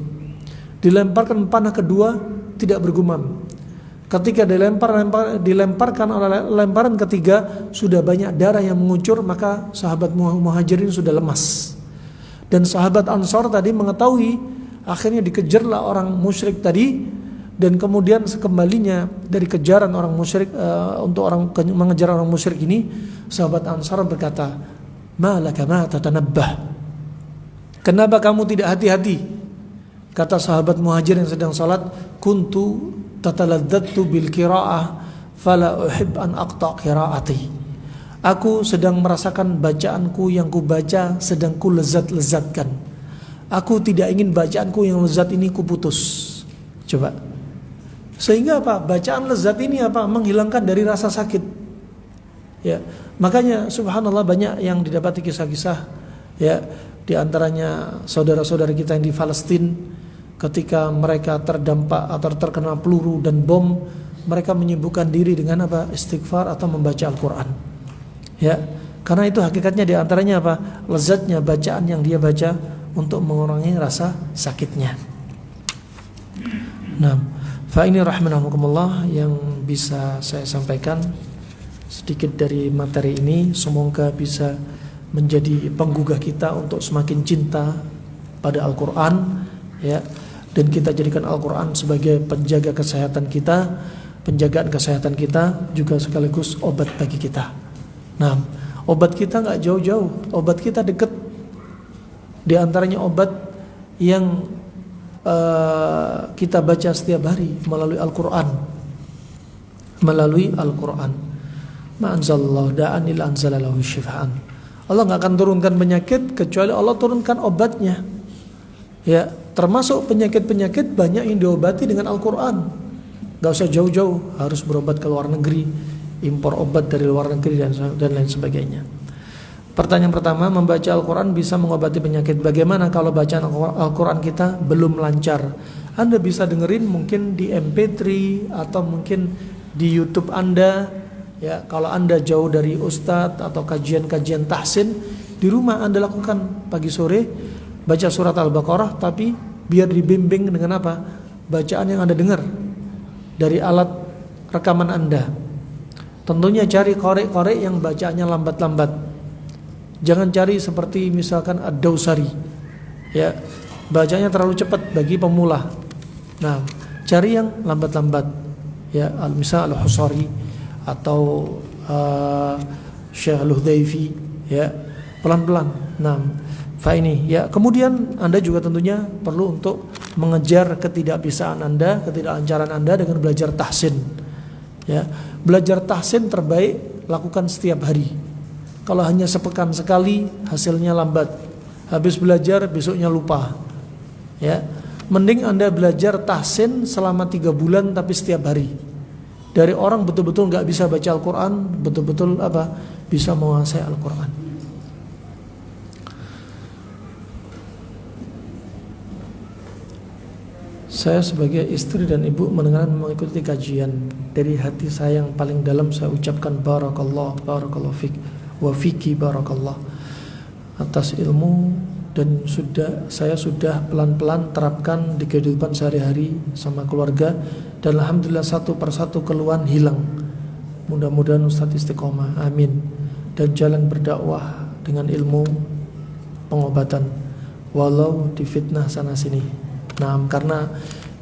Dilemparkan panah kedua, tidak bergumam. Ketika dilemparkan oleh lemparan ketiga, sudah banyak darah yang mengucur, maka sahabat muhajirin sudah lemas. Dan sahabat ansor tadi mengetahui, akhirnya dikejarlah orang musyrik tadi, dan kemudian sekembalinya dari kejaran orang musyrik, untuk mengejar orang musyrik ini, sahabat ansor berkata, "Ma laka ma tatanabbah?" Kenapa kamu tidak hati-hati? Kata sahabat muhajir yang sedang salat, "Kuntu tataladzatu bil qiraah fala uhib an aqta qiraati." Aku sedang merasakan bacaanku yang ku baca sedang ku lezat-lezatkan. Aku tidak ingin bacaanku yang lezat ini ku putus. Coba. Sehingga apa? Bacaan lezat ini apa? Menghilangkan dari rasa sakit. Ya, makanya subhanallah banyak yang didapati kisah-kisah, ya, di antaranya saudara-saudara kita yang di Palestina, ketika mereka terdampak atau terkena peluru dan bom, mereka menyibukkan diri dengan apa? Istighfar atau membaca Al-Quran. Ya, karena itu hakikatnya di antaranya apa? Lezatnya bacaan yang dia baca untuk mengurangi rasa sakitnya. Nah, fa ini rahimahumullah yang bisa saya sampaikan sedikit dari materi ini, semoga bisa menjadi penggugah kita untuk semakin cinta pada Al-Quran, ya. Dan kita jadikan Al-Quran sebagai penjaga kesehatan kita, penjagaan kesehatan kita, juga sekaligus obat bagi kita. Nah, obat kita gak jauh-jauh, obat kita dekat. Di antaranya obat yang kita baca setiap hari melalui Al-Quran. Melalui Al-Quran. Ma'anzalallahu da'an illa anzalalahu syifaan. Allah gak akan turunkan penyakit kecuali Allah turunkan obatnya. Ya, termasuk penyakit-penyakit banyak yang diobati dengan Al-Quran. Gak usah jauh-jauh harus berobat ke luar negeri, impor obat dari luar negeri dan lain sebagainya. Pertanyaan pertama, membaca Al-Quran bisa mengobati penyakit. Bagaimana kalau bacaan Al-Quran kita belum lancar? Anda bisa dengerin mungkin di MP3 atau mungkin di YouTube Anda. Ya, kalau Anda jauh dari ustadz atau kajian-kajian tahsin, di rumah Anda lakukan pagi sore, baca surat Al-Baqarah, tapi biar dibimbing dengan apa? Bacaan yang Anda dengar dari alat rekaman Anda. Tentunya cari korek-korek yang bacaannya lambat-lambat. Jangan cari seperti misalkan Ad-Dawsari, ya, bacanya terlalu cepat bagi pemula. Nah, cari yang lambat-lambat, ya, misal Al-Husari atau Syekh Al-Hudhaifi, ya, pelan-pelan. Nah, ini ya. Kemudian Anda juga tentunya perlu untuk mengejar ketidakbisaan Anda, ketidaklancaran Anda dengan belajar tahsin. Ya, belajar tahsin terbaik lakukan setiap hari. Kalau hanya sepekan sekali hasilnya lambat. Habis belajar besoknya lupa. Ya, mending Anda belajar tahsin selama 3 bulan tapi setiap hari. Dari orang betul-betul nggak bisa baca Al-Quran, betul-betul apa bisa menguasai Al-Quran. Saya sebagai istri dan ibu mendengar mengikuti kajian, dari hati saya yang paling dalam saya ucapkan barakallah fik wa fiki barakallah atas ilmu, dan saya sudah pelan-pelan terapkan di kehidupan sehari-hari sama keluarga, dan alhamdulillah satu persatu keluhan hilang. Mudah-mudahan Ustadz istiqomah, amin. Dan jalan berdakwah dengan ilmu pengobatan walau difitnah sana sini. Nah, karena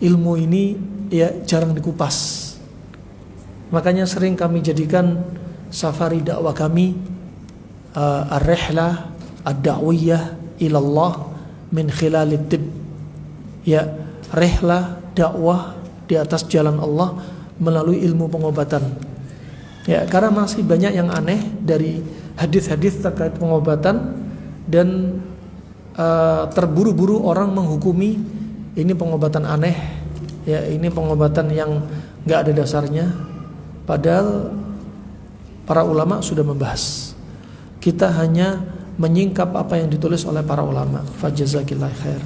ilmu ini ya jarang dikupas, makanya sering kami jadikan safari dakwah kami ar-rihlah ad-da'wiyah ilallah min khilalid tib. Ya, rihlah dakwah di atas jalan Allah melalui ilmu pengobatan. Ya, karena masih banyak yang aneh dari hadis-hadis terkait pengobatan, dan terburu-buru orang menghukumi ini pengobatan aneh, ya ini pengobatan yang nggak ada dasarnya. Padahal para ulama sudah membahas. Kita hanya menyingkap apa yang ditulis oleh para ulama. Fajazakillah khair.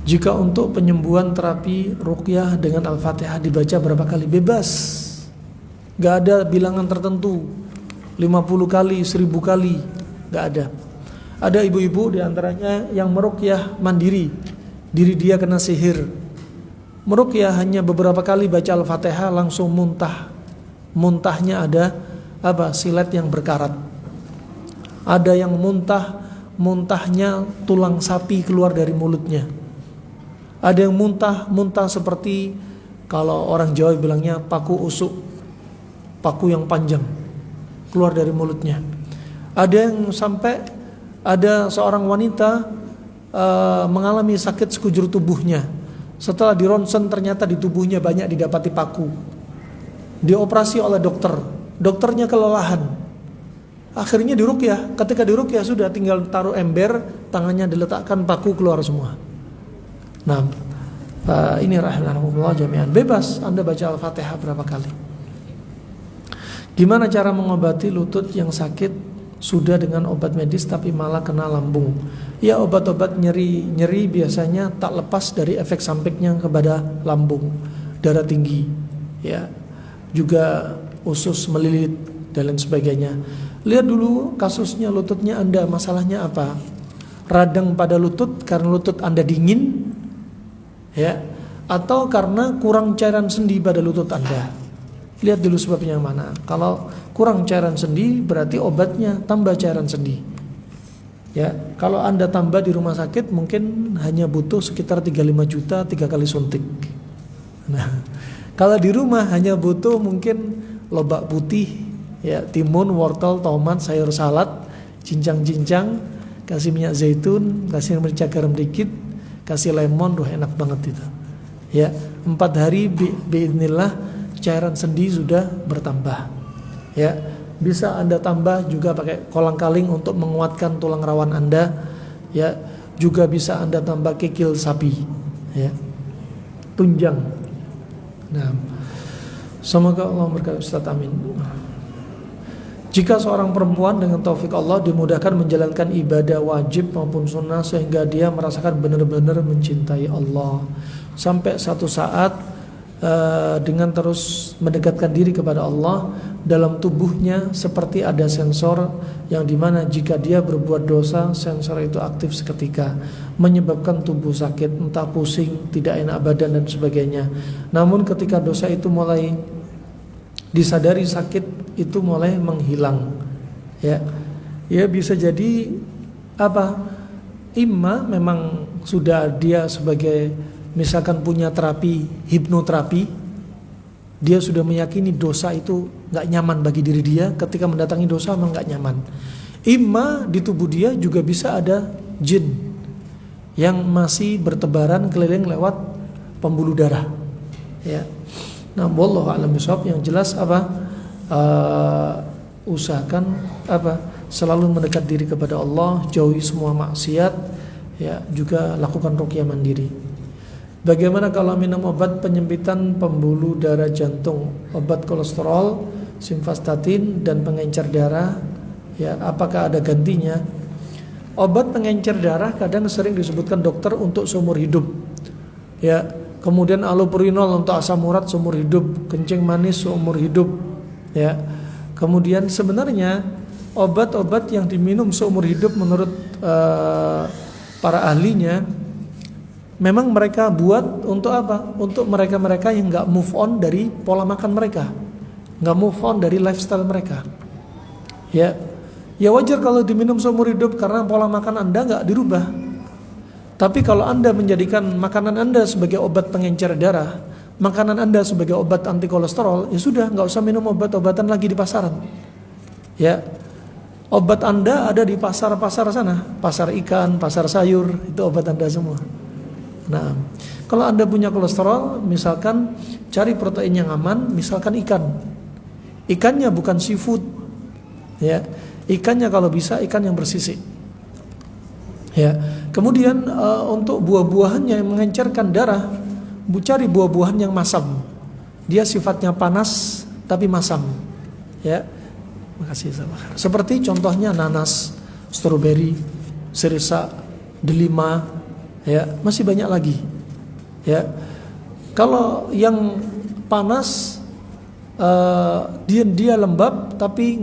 Jika untuk penyembuhan terapi ruqyah dengan Al-Fatihah dibaca berapa kali? Bebas. Gak ada bilangan tertentu. 50 kali, 1000 kali. Gak ada. Ada ibu-ibu diantaranya yang meruqyah mandiri. Diri dia kena sihir. Meruqyah hanya beberapa kali baca Al-Fatihah langsung muntah. Muntahnya ada silet yang berkarat. Ada yang muntahnya tulang sapi keluar dari mulutnya. Ada yang muntah seperti kalau orang Jawa bilangnya paku usuk, paku yang panjang keluar dari mulutnya. Ada yang sampai ada seorang wanita mengalami sakit sekujur tubuhnya. Setelah dironsen ternyata di tubuhnya banyak didapati paku. Dioperasi oleh dokter. Dokternya kelelahan. Akhirnya diruqyah. Ketika diruqyah sudah tinggal taruh ember, tangannya diletakkan, paku keluar semua. Nah, ini rahimahullah jami'an. Bebas Anda baca Al-Fatihah berapa kali. Gimana cara mengobati lutut yang sakit sudah dengan obat medis tapi malah kena lambung? Ya, obat-obat nyeri biasanya tak lepas dari efek sampingnya kepada lambung, darah tinggi, ya, juga usus melilit dan lain sebagainya. Lihat dulu kasusnya lututnya Anda, masalahnya apa? Radang pada lutut karena lutut Anda dingin, ya, atau karena kurang cairan sendi pada lutut Anda. Lihat dulu sebabnya yang mana. Kalau kurang cairan sendi berarti obatnya tambah cairan sendi. Ya, kalau Anda tambah di rumah sakit mungkin hanya butuh sekitar 35 juta 3 kali suntik. Nah, kalau di rumah hanya butuh mungkin lobak putih, ya, timun, wortel, tomat, sayur salad, cincang-cincang, kasih minyak zaitun, kasih merica garam dikit, kasih lemon, enak banget itu. Ya, 4 hari biidznillah cairan sendi sudah bertambah. Ya, bisa Anda tambah juga pakai kolang-kaling untuk menguatkan tulang rawan Anda. Ya, juga bisa Anda tambah kikil sapi. Ya, tunjang. Nah, semoga Allah berkati Ustaz, amin. Jika seorang perempuan dengan taufik Allah dimudahkan menjalankan ibadah wajib maupun sunnah sehingga dia merasakan benar-benar mencintai Allah, sampai satu saat dengan terus mendekatkan diri kepada Allah, dalam tubuhnya seperti ada sensor yang dimana jika dia berbuat dosa, sensor itu aktif seketika, menyebabkan tubuh sakit, entah pusing, tidak enak badan dan sebagainya. Namun ketika dosa itu mulai disadari, sakit itu mulai menghilang. Ya, ya bisa jadi imma memang sudah dia sebagai misalkan punya terapi hipnoterapi, dia sudah meyakini dosa itu nggak nyaman bagi diri dia, ketika mendatangi dosa memang nggak nyaman. Imma di tubuh dia juga bisa ada jin yang masih bertebaran keliling lewat pembuluh darah. Ya, nah, wallahu a'lam bishawab. Yang jelas usahakan selalu mendekat diri kepada Allah, jauhi semua maksiat, ya, juga lakukan ruqyah mandiri. Bagaimana kalau minum obat penyempitan pembuluh darah jantung, obat kolesterol, simvastatin dan pengencer darah, ya, apakah ada gantinya? Obat pengencer darah kadang sering disebutkan dokter untuk seumur hidup. Ya, kemudian allopurinol untuk asam urat seumur hidup, kencing manis seumur hidup, ya. Kemudian sebenarnya obat-obat yang diminum seumur hidup menurut para ahlinya memang mereka buat untuk apa? Untuk mereka-mereka yang nggak move on dari pola makan mereka, nggak move on dari lifestyle mereka. Ya, ya wajar kalau diminum seumur hidup karena pola makan Anda nggak dirubah. Tapi kalau Anda menjadikan makanan Anda sebagai obat pengencer darah, makanan Anda sebagai obat anti kolesterol, ya sudah, nggak usah minum obat-obatan lagi di pasaran. Ya, obat Anda ada di pasar-pasar sana, pasar ikan, pasar sayur, itu obat Anda semua. Nah, kalau Anda punya kolesterol, misalkan cari protein yang aman, misalkan ikan. Ikannya bukan seafood, ya. Ikannya kalau bisa ikan yang bersisik. Ya. Kemudian untuk buah-buahannya yang mengencerkan darah, cari buah-buahan yang masam. Dia sifatnya panas tapi masam. Ya. Makasih sama. Seperti contohnya nanas, stroberi, sirsa, delima, ya, masih banyak lagi. Ya. Kalau yang panas dia lembab tapi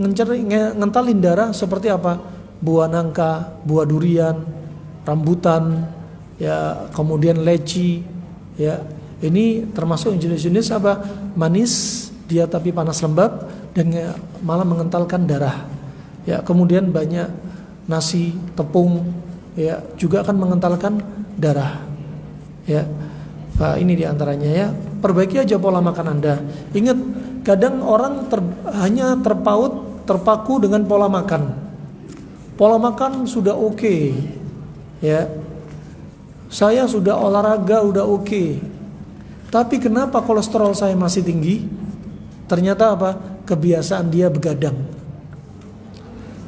ngentalin darah seperti apa? Buah nangka, buah durian, rambutan, ya, kemudian leci, ya. Ini termasuk jenis-jenis apa? Manis, dia tapi panas lembab dan malah mengentalkan darah. Ya, kemudian banyak nasi, tepung, ya, juga akan mengentalkan darah. Ya. Nah, ini diantaranya ya. Perbaiki aja pola makan Anda. Ingat, kadang orang hanya terpaku dengan pola makan. Pola makan sudah oke, ya. Saya sudah olahraga udah oke. Tapi kenapa kolesterol saya masih tinggi? Ternyata apa? Kebiasaan dia begadang.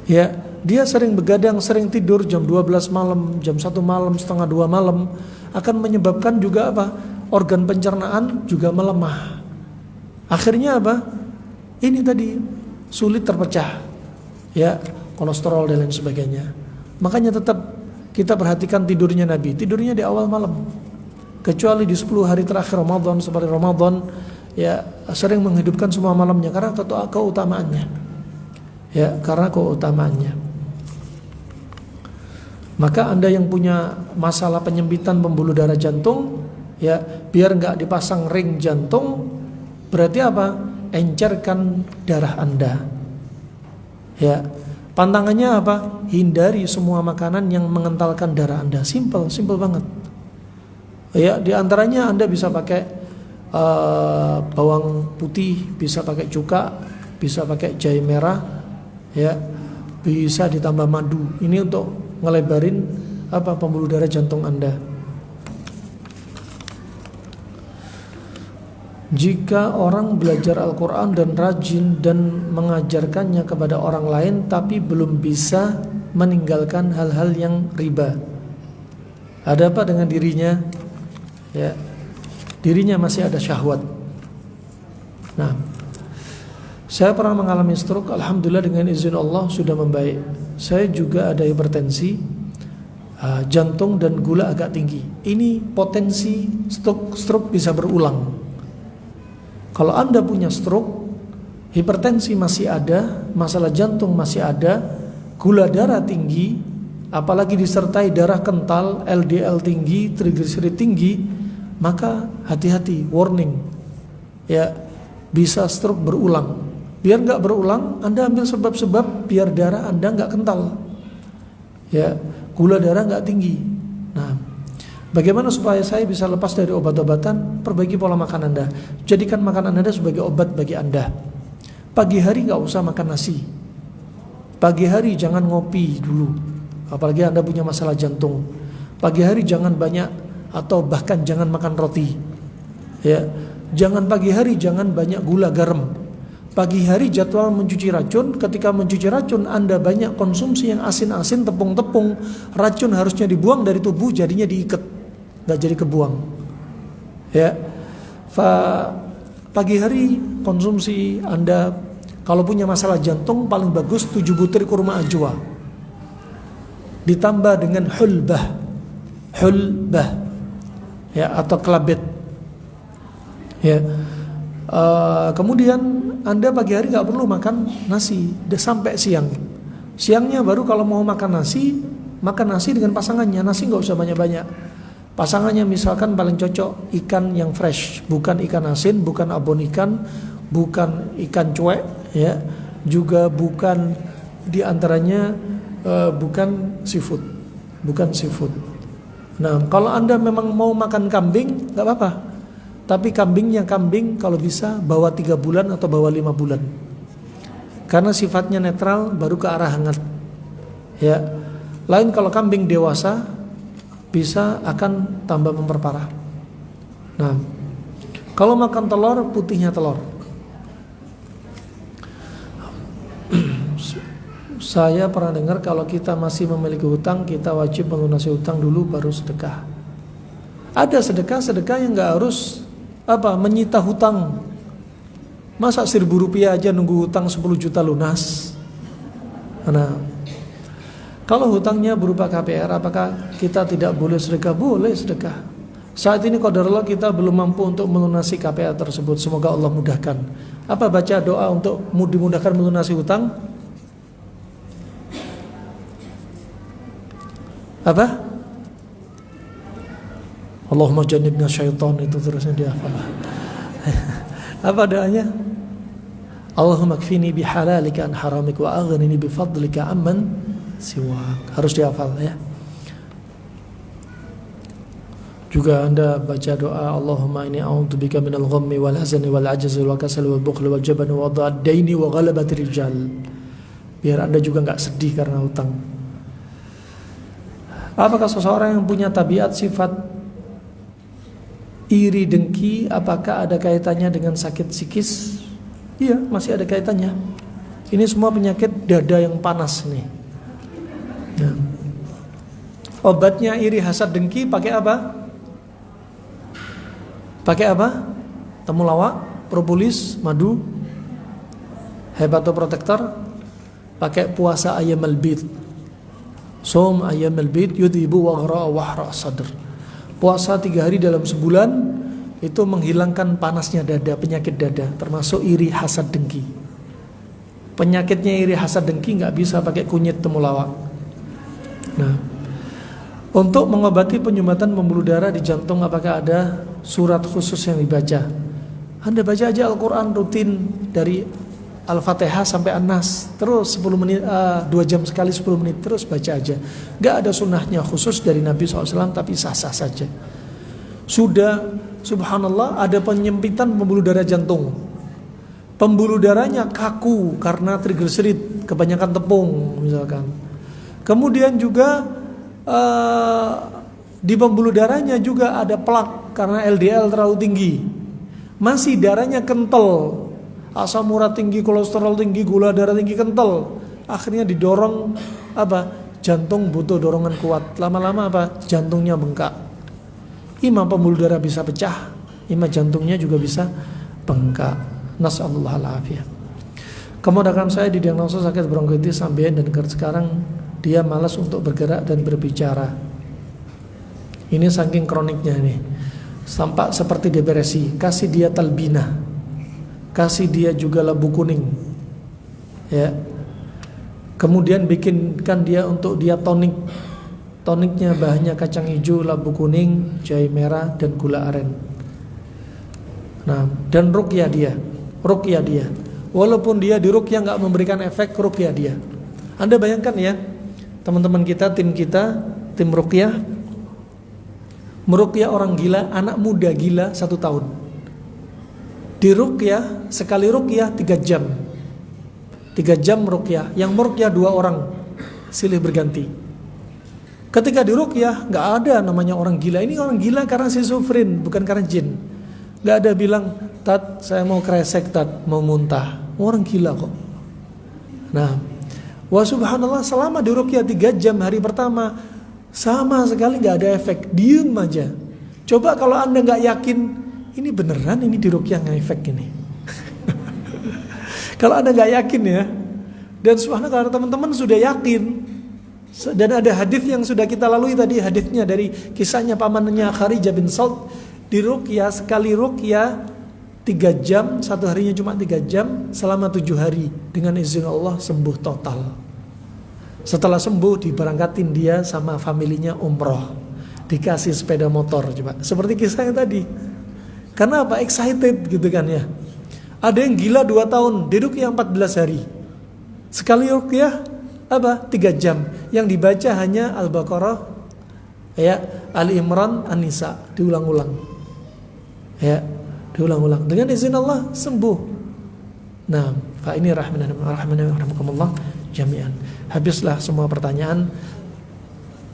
Ya, dia sering begadang, sering tidur jam 12 malam, jam 1 malam, setengah 2 malam, akan menyebabkan juga apa? Organ pencernaan juga melemah. Akhirnya apa? Ini tadi sulit terpecah. Ya, kolesterol dan lain sebagainya. Makanya tetap kita perhatikan tidurnya Nabi. Tidurnya di awal malam. Kecuali di 10 hari terakhir Ramadan, seperti Ramadan, ya, sering menghidupkan semua malamnya karena keutamaannya. Ya, karena keutamaannya. Maka Anda yang punya masalah penyempitan pembuluh darah jantung, ya, biar nggak dipasang ring jantung, berarti apa? Encerkan darah Anda. Ya, pantangannya apa? Hindari semua makanan yang mengentalkan darah Anda. Simple banget. Ya, di antaranya Anda bisa pakai bawang putih, bisa pakai cuka, bisa pakai jahe merah, ya, bisa ditambah madu. Ini untuk ngelebarin apa? Pembuluh darah jantung Anda. Jika orang belajar Al-Quran dan rajin dan mengajarkannya kepada orang lain tapi belum bisa meninggalkan hal-hal yang riba, ada apa dengan dirinya? Ya, dirinya masih ada syahwat. Nah, saya pernah mengalami stroke, alhamdulillah dengan izin Allah sudah membaik. Saya juga ada hipertensi, jantung dan gula agak tinggi. Ini potensi stroke bisa berulang. Kalau Anda punya stroke, hipertensi masih ada, masalah jantung masih ada, gula darah tinggi, apalagi disertai darah kental, LDL tinggi, trigliserid tinggi, maka hati-hati, warning. Ya, bisa stroke berulang. Biar nggak berulang, Anda ambil sebab-sebab biar darah Anda nggak kental. Ya, gula darah nggak tinggi. Nah, bagaimana supaya saya bisa lepas dari obat-obatan? Perbaiki pola makan Anda. Jadikan makanan Anda sebagai obat bagi Anda. Pagi hari nggak usah makan nasi. Pagi hari jangan ngopi dulu. Apalagi Anda punya masalah jantung. Pagi hari jangan banyak atau bahkan jangan makan roti. Ya, jangan pagi hari jangan banyak gula garam. Pagi hari jadwal mencuci racun. Ketika mencuci racun Anda banyak konsumsi yang asin-asin, tepung-tepung, racun harusnya dibuang dari tubuh, jadinya diikat, nggak jadi kebuang. Ya, pagi hari konsumsi Anda kalau punya masalah jantung paling bagus 7 butir kurma ajwa ditambah dengan hulbah, ya, atau kelabit. Ya. Kemudian Anda pagi hari nggak perlu makan nasi sampai siang. Siangnya baru kalau mau makan nasi dengan pasangannya. Nasi nggak usah banyak-banyak. Pasangannya misalkan paling cocok ikan yang fresh, bukan ikan asin, bukan abon ikan, bukan ikan cuek, ya, juga bukan diantaranya bukan seafood. Nah, kalau Anda memang mau makan kambing, nggak apa-apa. Tapi kambingnya kalau bisa bawa 3 bulan atau bawa 5 bulan. Karena sifatnya netral, baru ke arah hangat. Ya. Lain kalau kambing dewasa bisa akan tambah memperparah. Nah, kalau makan telur, putihnya telur. Saya pernah dengar kalau kita masih memiliki hutang, kita wajib melunasi hutang dulu baru sedekah. Ada sedekah yang nggak harus menyita hutang. Masa 1.000 rupiah aja nunggu hutang 10 juta lunas? Nah, kalau hutangnya berupa KPR, apakah kita tidak boleh sedekah? Boleh sedekah. Saat ini qadarullah kita belum mampu untuk melunasi KPR tersebut. Semoga Allah mudahkan. Apa baca doa untuk dimudahkan melunasi hutang? Apa? Allahumma jannibna syaitan, itu terusnya dia hafal. Apa doanya? Allahumma kfini bihalalika an haramik wa aghnini bifadlika amman siwak. Harus dihafal ya. Juga Anda baca doa Allahumma inni a'udzubika minal ghammi wal hazani wal ajzi wal kasali wal bukhli wal jabni wa dha'ad-daini wa ghalabatir rijal. Biar Anda juga enggak sedih karena hutang. Apakah seseorang yang punya tabiat sifat iri dengki, apakah ada kaitannya dengan sakit psikis? Iya, masih ada kaitannya. Ini semua penyakit dada yang panas nih. Ya. Obatnya iri hasad dengki pakai apa? Pakai apa? Temulawak, propolis, madu, hepatoprotektor, pakai puasa ayam al-bid. Som ayam al-bid yudhibu waghra wahra sadr. Puasa 3 hari dalam sebulan itu menghilangkan panasnya dada, penyakit dada, termasuk iri hasad dengki. Penyakitnya iri hasad dengki nggak bisa pakai kunyit temulawak. Nah, untuk mengobati penyumbatan pembuluh darah di jantung, apakah ada surat khusus yang dibaca? Anda baca aja Al-Quran rutin dari Al-Fatihah sampai An-Nas, terus 10 menit, 2 jam sekali 10 menit, terus baca aja. Gak ada sunnahnya khusus dari Nabi SAW, tapi sah-sah saja. Sudah, subhanallah, ada penyempitan pembuluh darah jantung. Pembuluh darahnya kaku karena triglycerid, kebanyakan tepung misalkan. Kemudian juga di pembuluh darahnya juga ada plak karena LDL terlalu tinggi. Masih darahnya kental, asam urat tinggi, kolesterol tinggi, gula darah tinggi, kental. Akhirnya didorong jantung butuh dorongan kuat. Lama-lama jantungnya bengkak. Imam pembuluh darah bisa pecah, imam jantungnya juga bisa bengkak. Nasallallahu alaihi. Kemudian saya didiagnosa sakit bronkitis ambeien dan sekarang dia malas untuk bergerak dan berbicara. Ini saking kroniknya nih. Sampai seperti depresi. Kasih dia talbina, kasih dia juga labu kuning, ya. Kemudian bikinkan dia untuk dia tonik. Toniknya bahannya kacang hijau, labu kuning, jahe merah, dan gula aren. Nah, dan ruqyah dia. Walaupun dia di ruqyah nggak memberikan efek, ruqyah dia. Anda bayangkan ya, teman-teman kita, tim ruqyah, meruqyah orang gila, anak muda gila 1 tahun. Di ruqyah, sekali ruqyah 3 jam. 3 jam ruqyah. Yang meruqyah 2 orang, silih berganti. Ketika di ruqyah, gak ada namanya orang gila. Ini orang gila karena schizofren, bukan karena jin. Gak ada bilang, Tat, saya mau kresek, Tat, mau muntah. Orang gila kok. Nah, wa subhanallah, selama di ruqyah 3 jam hari pertama, sama sekali gak ada efek. Diem aja. Coba kalau Anda gak yakin, ini beneran ini di ruqyah nge-efek ini. Kalau Anda gak yakin ya, dan subhanallah teman-teman sudah yakin, dan ada hadis yang sudah kita lalui tadi, hadisnya dari kisahnya pamannya Kharijah bin Salt, di ruqyah, sekali ruqyah 3 jam, 1 harinya cuma 3 jam, selama 7 hari, dengan izin Allah sembuh total. Setelah sembuh diberangkatin dia sama familinya umroh, dikasih sepeda motor, coba seperti kisahnya tadi. Karena apa? Excited gitu kan ya. Ada yang gila 2 tahun, di ruqyah 14 hari. Sekali ruqyah 3 jam. Yang dibaca hanya Al-Baqarah, ya, Ali Imran, An-Nisa, diulang-ulang. Ya, diulang-ulang. Dengan izin Allah sembuh. Nah, fa ini rahmanallah jami'an. Habislah semua pertanyaan.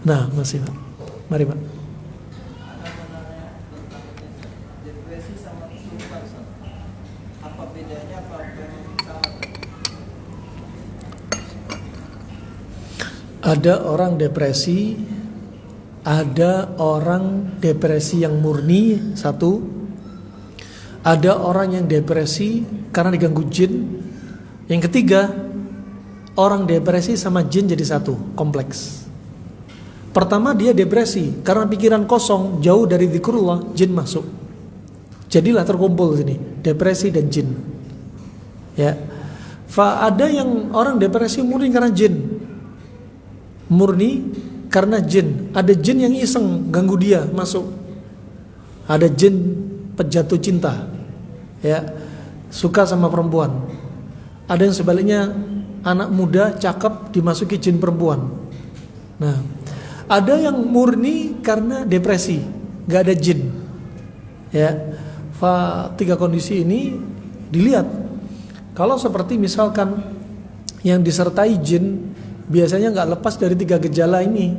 Nah, masih Pak. Mari Pak. Ada orang depresi, ada orang depresi yang murni, satu. Ada orang yang depresi karena diganggu jin. Yang ketiga, orang depresi sama jin jadi satu, kompleks. Pertama, dia depresi karena pikiran kosong, jauh dari zikrullah, jin masuk. Jadilah terkumpul sini, depresi dan jin. Ya. Ada yang orang depresi murni karena jin. Murni karena jin. Ada jin yang iseng ganggu dia masuk. Ada jin pejatuh cinta, ya, suka sama perempuan. Ada yang sebaliknya, anak muda cakep dimasuki jin perempuan. Nah, ada yang murni karena depresi, gak ada jin. Ya, tiga kondisi ini dilihat. Kalau seperti misalkan yang disertai jin, biasanya nggak lepas dari tiga gejala ini.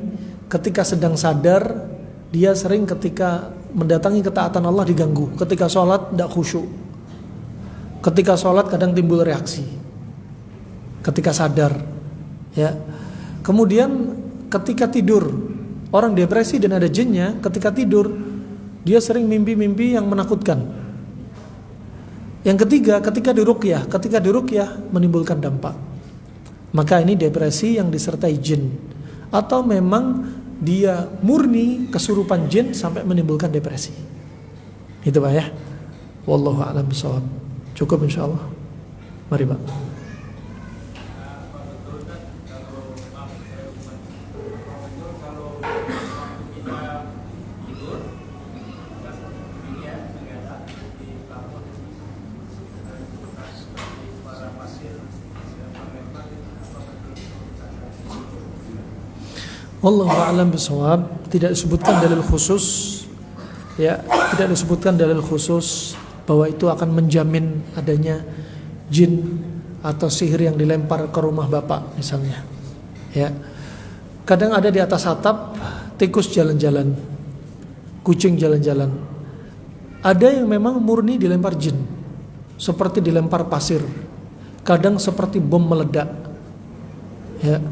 Ketika sedang sadar, dia sering ketika mendatangi ketaatan Allah diganggu. Ketika sholat tidak khusyuk. Ketika sholat kadang timbul reaksi. Ketika sadar, ya. Kemudian ketika tidur, orang depresi dan ada jinnya, ketika tidur dia sering mimpi-mimpi yang menakutkan. Yang ketiga, ketika diruqyah menimbulkan dampak. Maka ini depresi yang disertai jin. Atau memang dia murni kesurupan jin sampai menimbulkan depresi. Itu Pak ya. Wallahu a'lam bishawab. Cukup insyaallah. Mari Pak. Wallahu a'lam bishawab. Tidak disebutkan dalil khusus, ya, tidak disebutkan dalil khusus bahwa itu akan menjamin adanya jin atau sihir yang dilempar ke rumah bapak misalnya. Ya. Kadang ada di atas atap tikus jalan-jalan, kucing jalan-jalan. Ada yang memang murni dilempar jin, seperti dilempar pasir. Kadang seperti bom meledak. Ya.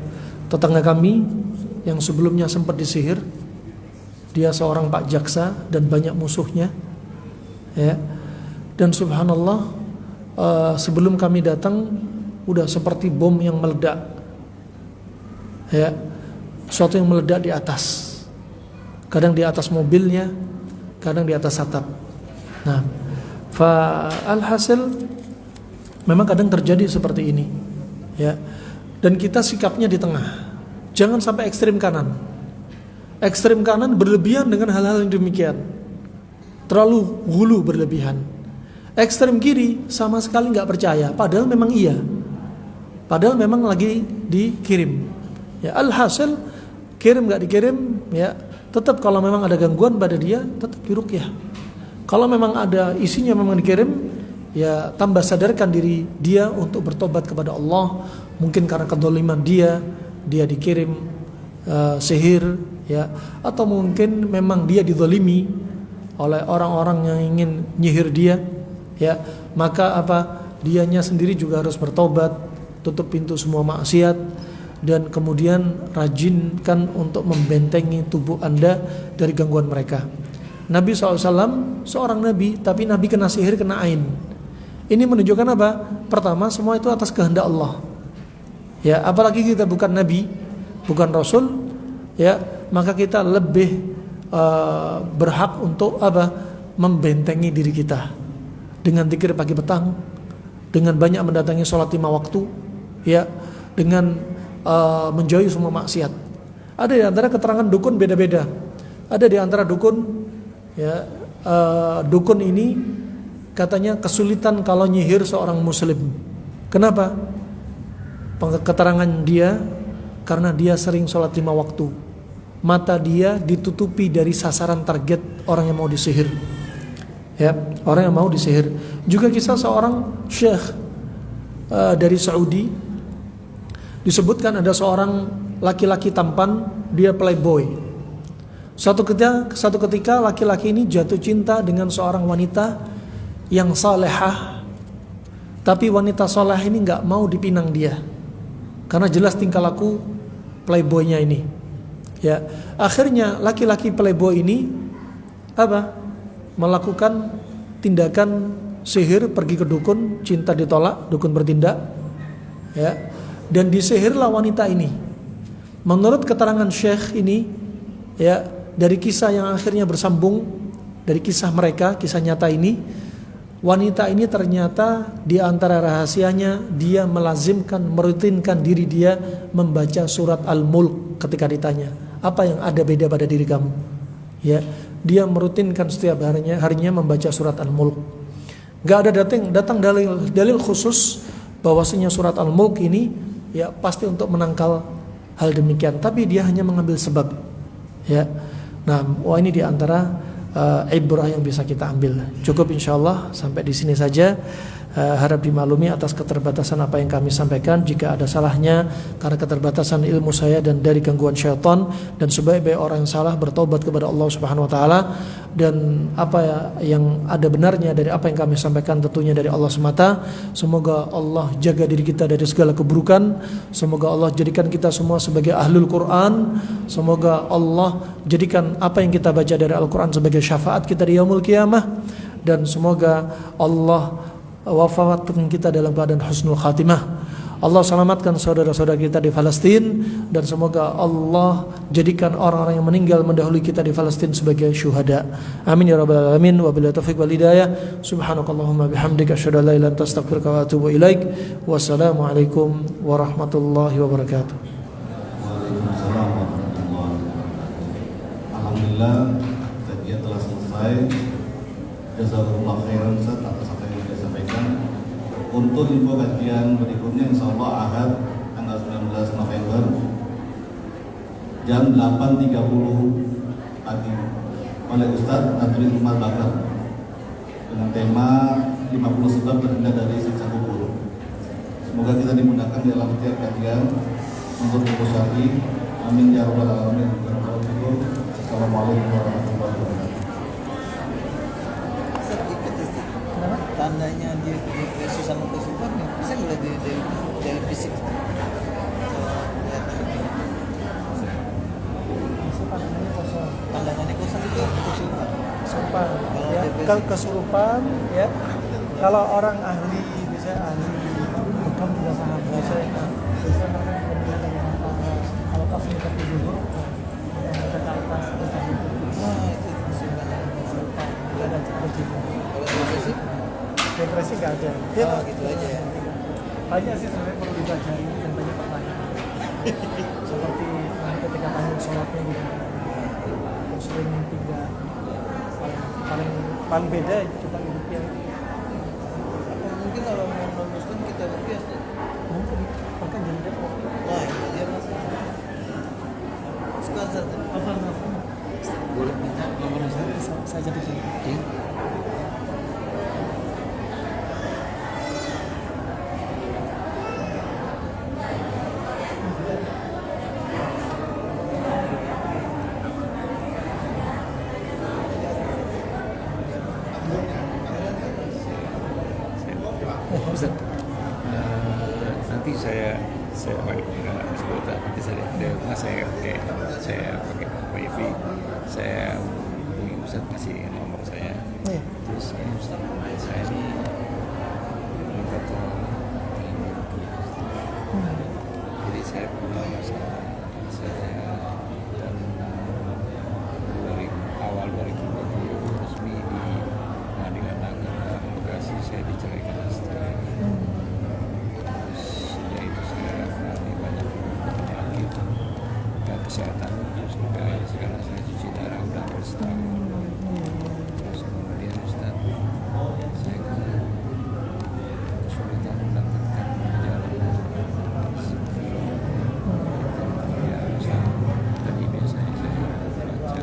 Tetangga kami yang sebelumnya sempat disihir, dia seorang pak jaksa dan banyak musuhnya, ya. Dan subhanallah, sebelum kami datang udah seperti bom yang meledak, ya, sesuatu yang meledak di atas, kadang di atas mobilnya, kadang di atas atap. Nah, alhasil memang kadang terjadi seperti ini, ya. Dan kita sikapnya di tengah. Jangan sampai ekstrim kanan. Ekstrim kanan berlebihan dengan hal-hal yang demikian. Terlalu hulu berlebihan. Ekstrim kiri sama sekali nggak percaya. Padahal memang iya. Padahal memang lagi dikirim. Ya, alhasil kirim nggak dikirim, ya, tetap kalau memang ada gangguan pada dia tetap diruqyah. Kalau memang ada isinya memang dikirim, ya tambah sadarkan diri dia untuk bertobat kepada Allah. Mungkin karena kedoliman dia dikirim sihir, ya, atau mungkin memang dia dizalimi oleh orang-orang yang ingin nyihir dia, ya, maka dianya sendiri juga harus bertobat, tutup pintu semua maksiat, dan kemudian rajinkan untuk membentengi tubuh Anda dari gangguan mereka. Nabi SAW seorang nabi, tapi nabi kena sihir, kena ain. Ini menunjukkan apa? Pertama, semua itu atas kehendak Allah. Ya, apalagi kita bukan nabi, bukan rasul, ya, maka kita lebih berhak untuk membentengi diri kita dengan zikir pagi petang, dengan banyak mendatangi sholat 5 waktu, ya, dengan menjauhi semua maksiat. Ada di antara keterangan dukun beda-beda. Ada di antara dukun, ya, dukun ini katanya kesulitan kalau nyihir seorang muslim. Kenapa? Keterangan dia, karena dia sering sholat 5 waktu. Mata dia ditutupi dari sasaran target orang yang mau disihir, ya, orang yang mau disihir. Juga kisah seorang syekh dari Saudi, disebutkan ada seorang laki-laki tampan, dia playboy. Suatu ketika laki-laki ini jatuh cinta dengan seorang wanita yang salehah, tapi wanita saleh ini nggak mau dipinang dia, karena jelas tingkah laku playboynya ini. Ya, akhirnya laki-laki playboy ini melakukan tindakan sihir, pergi ke dukun, cinta ditolak, dukun bertindak, ya, dan disihirlah wanita ini. Menurut keterangan Syekh ini, ya, dari kisah yang akhirnya bersambung dari kisah mereka, kisah nyata ini, wanita ini ternyata di antara rahasianya dia melazimkan, merutinkan diri dia membaca surat Al-Mulk. Ketika ditanya, apa yang ada beda pada diri kamu? Ya, dia merutinkan setiap harinya membaca surat Al-Mulk. Gak ada datang dalil khusus bahwasanya surat Al-Mulk ini ya pasti untuk menangkal hal demikian, tapi dia hanya mengambil sebab. Ya, nah, ini di antara ibrah yang bisa kita ambil. Cukup insyaallah sampai di sini saja. Harap dimaklumi atas keterbatasan apa yang kami sampaikan. Jika ada salahnya karena keterbatasan ilmu saya dan dari gangguan syaitan, dan sebaik-baik orang yang salah bertobat kepada Allah Subhanahu wa taala, dan apa yang ada benarnya dari apa yang kami sampaikan tentunya dari Allah semata. Semoga Allah jaga diri kita dari segala keburukan. Semoga Allah jadikan kita semua sebagai ahlul Quran. Semoga Allah jadikan apa yang kita baca dari Al-Quran sebagai syafaat kita di yaumul qiyamah. Dan semoga Allah wafatkan kita dalam keadaan husnul khatimah. Allah selamatkan saudara-saudara kita di Palestina, dan semoga Allah jadikan orang-orang yang meninggal mendahului kita di Palestina sebagai syuhada. Amin ya rabbal alamin. Wabillahi taufiq wal hidayah. Subhanakallahumma bihamdika asyhadu an la ilaha illa anta astaghfiruka wa atubu ilaik. Wassalamu alaikum warahmatullahi wabarakatuh. Waalaikumsalam warahmatullahi wabarakatuh. Alhamdulillah, kajian telah selesai. Jazakumullah khairan Ustaz atas apa yang disampaikan. Untuk info kajian berikutnya insyaallah Ahad tanggal 19 November jam 8.30 pagi oleh Ustaz Adri Umar Bakar dengan tema 50 sebab terhindar dari siksa kubur. Semoga kita dimudahkan dalam setiap kajian untuk ilmu syar'i. Amin ya rabbal alamin. Assalamualaikum warahmatullahi wabarakatuh. Tandanya dia susah untuk kesukaan, bisa nggak dari fisik? Pandangannya kosong itu kesukaan. Kesurupan, ya, kesurupan, ya. Kalau orang ahli, bisa ahli bukan juga paham. Bisa kalau pas kita tidur, kita ke atas, kita Itu kesukaan. tidak ada kesurupan. Kalau depresi, Depresi nggak ada. gitu aja ya. Banyak sih sebenarnya perlu dipelajari dan banyak pertanyaan. Seperti ketika tanya sholatnya gitu, terus sering tidak paling beda kita hidupnya. Mungkin kalau non muslim kita rupiah, Mungkin bahkan jadi depok. wah itu dia masalah. Sekarang saja. Boleh minta nomor Saya jadi Oke. Ustaz, nanti saya nanti saya pakai wifi, saya hubungi Ustaz, kasih nomor saya. Iya. Terus Ustaz, saya ini minta tolong. Jadi saya punya masalah, saya dan awal 2020 resmi di Pengadilan Agama Bekasi saya diceraikan istri. Terus sejak itu saya mengalami banyak penyakit dan kesehatan. Terus sekarang saya cuci darah udah hampir setahun. Terus kemudian Ustaz, saya kesulitan mendapatkan jalan ya Ustaz. Tadi biasanya saya baca.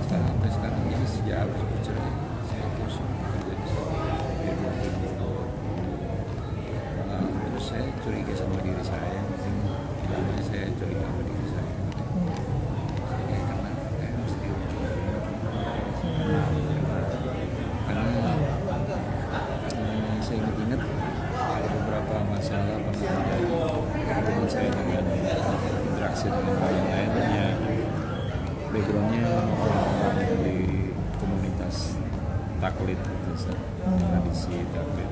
Sampai sekarang ini sejak habis bercerai saya terus bekerja di sini. Terus saya curiga sama diri saya, mungkin saya curiga sama diri saya. Saya karena saya mesti karena saya ingat ada beberapa masalah pernah terjadi hubungan saya dengan interaksi berinteraksi dengan yang lain ya backgroundnya orang-orang di komunitas taklid gitu, tradisi taklid.